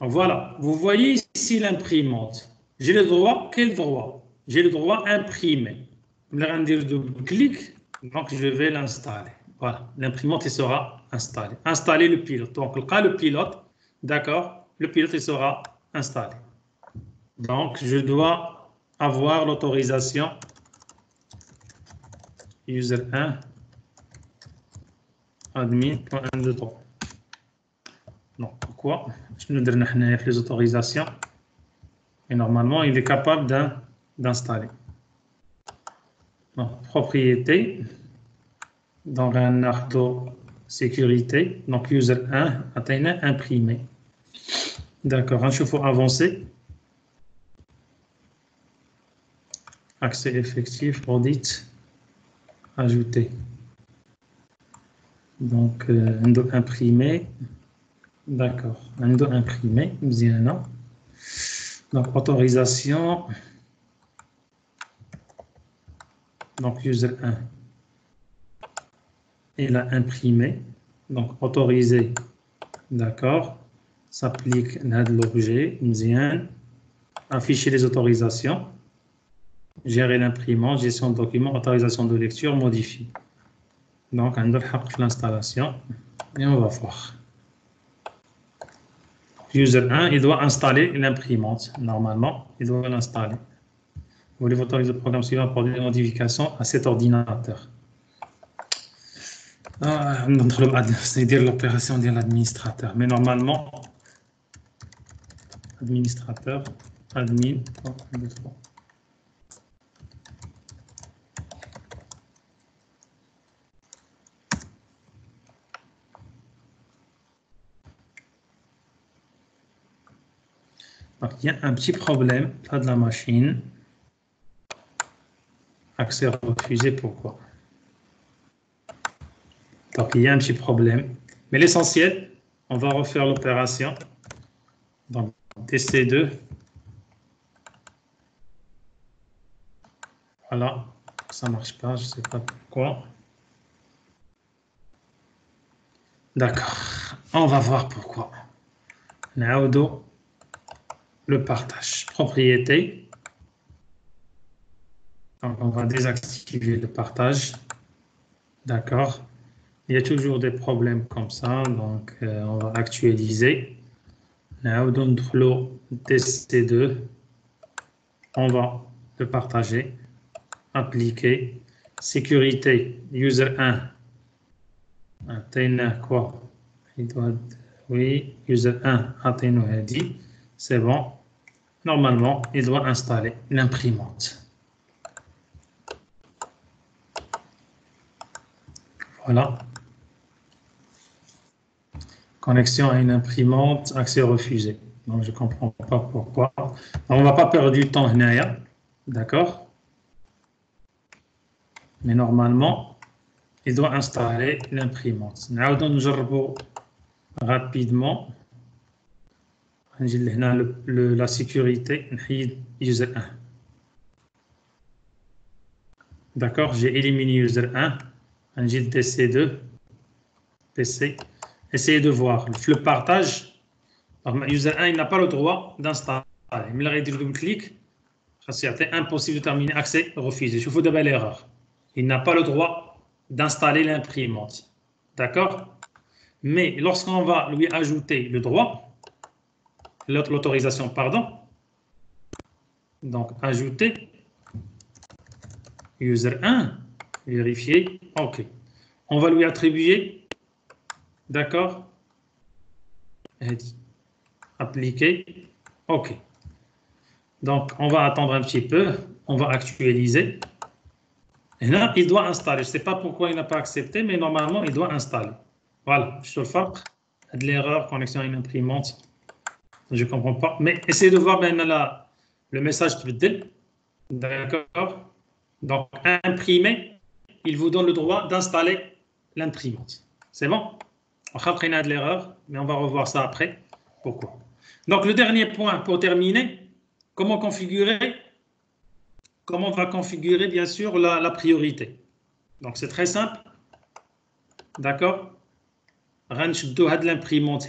Voilà, vous voyez ici l'imprimante. J'ai le droit, quel droit? J'ai le droit imprimer. Je vais dire double-clic, donc je vais l'installer. Voilà, l'imprimante sera installée. Installer le pilote. Donc, le pilote, d'accord? Le pilote il sera installé. Donc, je dois avoir l'autorisation user 1 admin.123. Donc, pourquoi? Je nous donne les autorisations. Et normalement, il est capable d'installer. Donc, propriété. Donc, un ardo sécurité. Donc, user 1, atteint imprimé. D'accord, il faut avancer. Accès effectif, audit, ajouter. Donc, imprimé. D'accord, imprimé. Bien. Donc, autorisation. Donc, user 1. Il a imprimé. Donc, autorisé. D'accord. S'applique à l'objet. Bien. Afficher les autorisations. Gérer l'imprimante, gestion de documents, autorisation de lecture, modifier. Donc, on a l'installation. Et on va voir. User 1, il doit installer l'imprimante. Normalement, il doit l'installer. Vous voulez autoriser le programme suivant pour des modifications à cet ordinateur. C'est-à-dire l'opération de l'administrateur. Mais normalement, administrateur, admin, donc, il y a un petit problème, pas de la machine. Accès refusé, pourquoi? Donc, il y a un petit problème. Mais l'essentiel, on va refaire l'opération. Donc, TC2. Voilà, ça ne marche pas, je ne sais pas pourquoi. D'accord, on va voir pourquoi. Naodo, le partage. Propriété. Donc, on va désactiver le partage. D'accord. Il y a toujours des problèmes comme ça, donc on va actualiser. Naodo Ndkhlo TC2. On va le partager. Appliquer. Sécurité, user 1. Atteindre quoi? Il doit, oui, user 1, atteindre dit. C'est bon. Normalement, il doit installer l'imprimante. Voilà. Connexion à une imprimante, accès refusé. Donc, je ne comprends pas pourquoi. Alors, on ne va pas perdre du temps, d'accord? Mais normalement, il doit installer l'imprimante. Nous rapidement. La sécurité, user 1. D'accord, j'ai éliminé user 1. J'ai DC2, PC. Essayez de voir le partage. User 1, il n'a pas le droit d'installer. Mais il a double clic. C'est impossible de terminer. Accès refusé. Je vous fais de belle erreur. Il n'a pas le droit d'installer l'imprimante. D'accord? Mais lorsqu'on va lui ajouter le droit, l'autorisation, pardon, donc ajouter user 1, vérifier, OK. On va lui attribuer, d'accord, appliquer, OK. Donc, on va attendre un petit peu, on va actualiser. Et là, il doit installer. Je ne sais pas pourquoi il n'a pas accepté, mais normalement, il doit installer. Voilà, je te le fais. De l'erreur, connexion à une imprimante. Je ne comprends pas. Mais essayez de voir ben, là, le message qui veut. D'accord. Donc, imprimer, il vous donne le droit d'installer l'imprimante. C'est bon? On a de l'erreur, mais on va revoir ça après. Pourquoi? Donc, le dernier point pour terminer, comment on va configurer, bien sûr, la priorité. Donc, c'est très simple. D'accord? L'imprimante,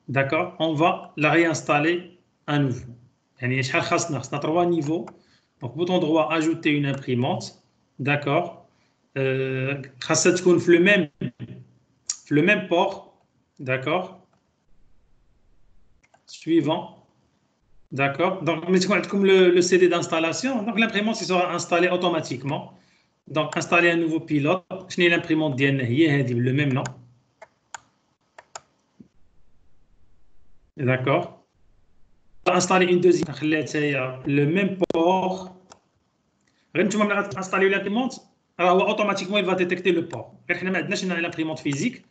d'accord? On va la réinstaller à nouveau. Il y a 3 niveaux. Donc, bouton droit, ajouter une imprimante. D'accord? Le même port. D'accord? Suivant. D'accord? Donc, comme le CD d'installation, donc l'imprimante sera installée automatiquement. Donc, installer un nouveau pilote. Je n'ai l'imprimante le même nom. D'accord? Installer une deuxième, le même port. Tu vas installer l'imprimante. alors automatiquement il va détecter le port. احنا ما عندناش هنا l'imprimante physique.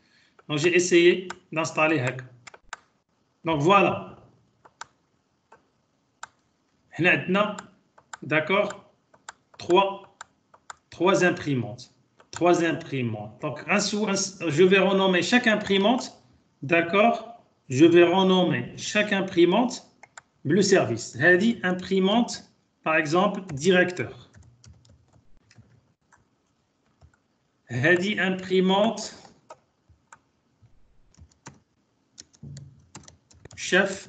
Donc j'ai essayé d'installer هكا. Donc voilà. هنا عندنا d'accord trois imprimantes. Trois imprimantes. Donc je vais renommer chaque imprimante, d'accord? Je vais renommer chaque imprimante le service. هذه imprimante par exemple directeur. هذه imprimante chef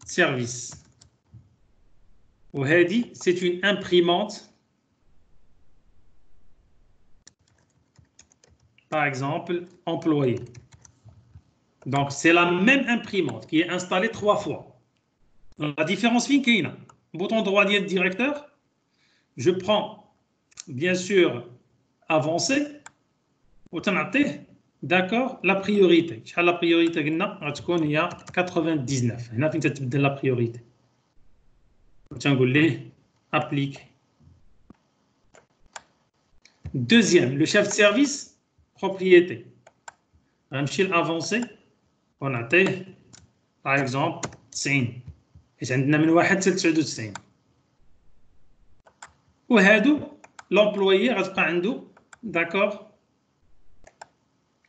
service. وهذه c'est une imprimante par exemple employé. Donc c'est la même imprimante qui est installée 3 fois. La différence fin كاينه. Bouton droit ديال directeur, je prends bien sûr avancer وتنعطيه d'accord la priorité. شحال la priorité قلنا غتكون هي 99. هنا فين تتبدل la priorité. تنقول ليه appliquer. Deuxième, le chef de service propriété. غنمشي لافونسي ونعطيه par exemple 90 حيت عندنا من 1 حتى 99. وهادو لومبلويي غتبقى عنده d'accord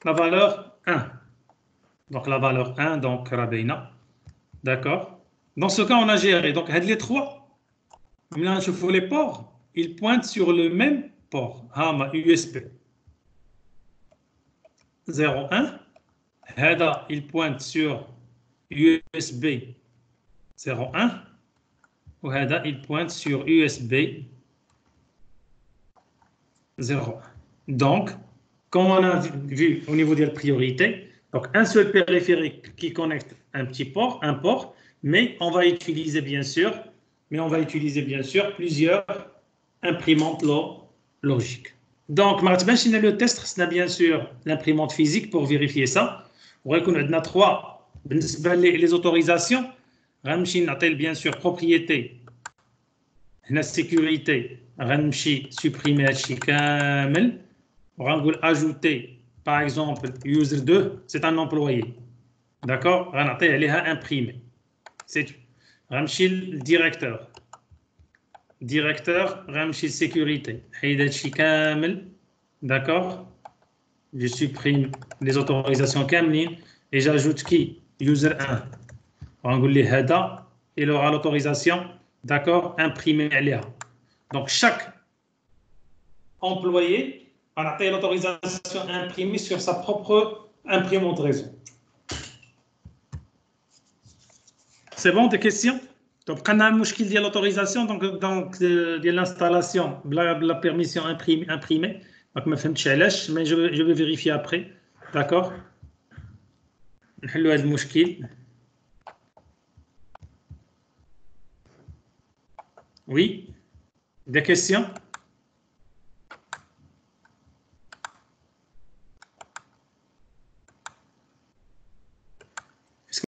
la valeur 1. Donc la valeur 1 donc راه باينه. D'accord. Dans ce cas on a géré. Donc هاد les trois maintenant je fais les ports, ils pointent sur le même port. هاما USB 01. هذا il pointe sur USB 01 وهذا il pointe sur USB 01. Donc, comme on a vu au niveau de la priorité, donc un seul périphérique qui connecte un port, mais on va utiliser bien sûr plusieurs imprimantes logiques. Donc, le test, c'est bien sûr l'imprimante physique pour vérifier ça. On a trois les autorisations. Bien sûr, propriété, la sécurité, supprimer on va ajouter, par exemple, user 2, c'est un employé. D'accord? On va imprimer. C'est le directeur. Directeur, Ramchi sécurité. D'accord? Je supprime les autorisations Kamlin et j'ajoute qui? User 1. On va dire Hada, il aura l'autorisation, d'accord, imprimer Alia. Donc chaque employé a l'autorisation imprimée sur sa propre imprimante réseau. C'est bon, des questions? Donc, quand on a un mouchkil de l'autorisation, donc de l'installation, la permission imprimée, donc mais je vais vérifier après, d'accord? نحلوا هذا المشكل. Oui, des questions?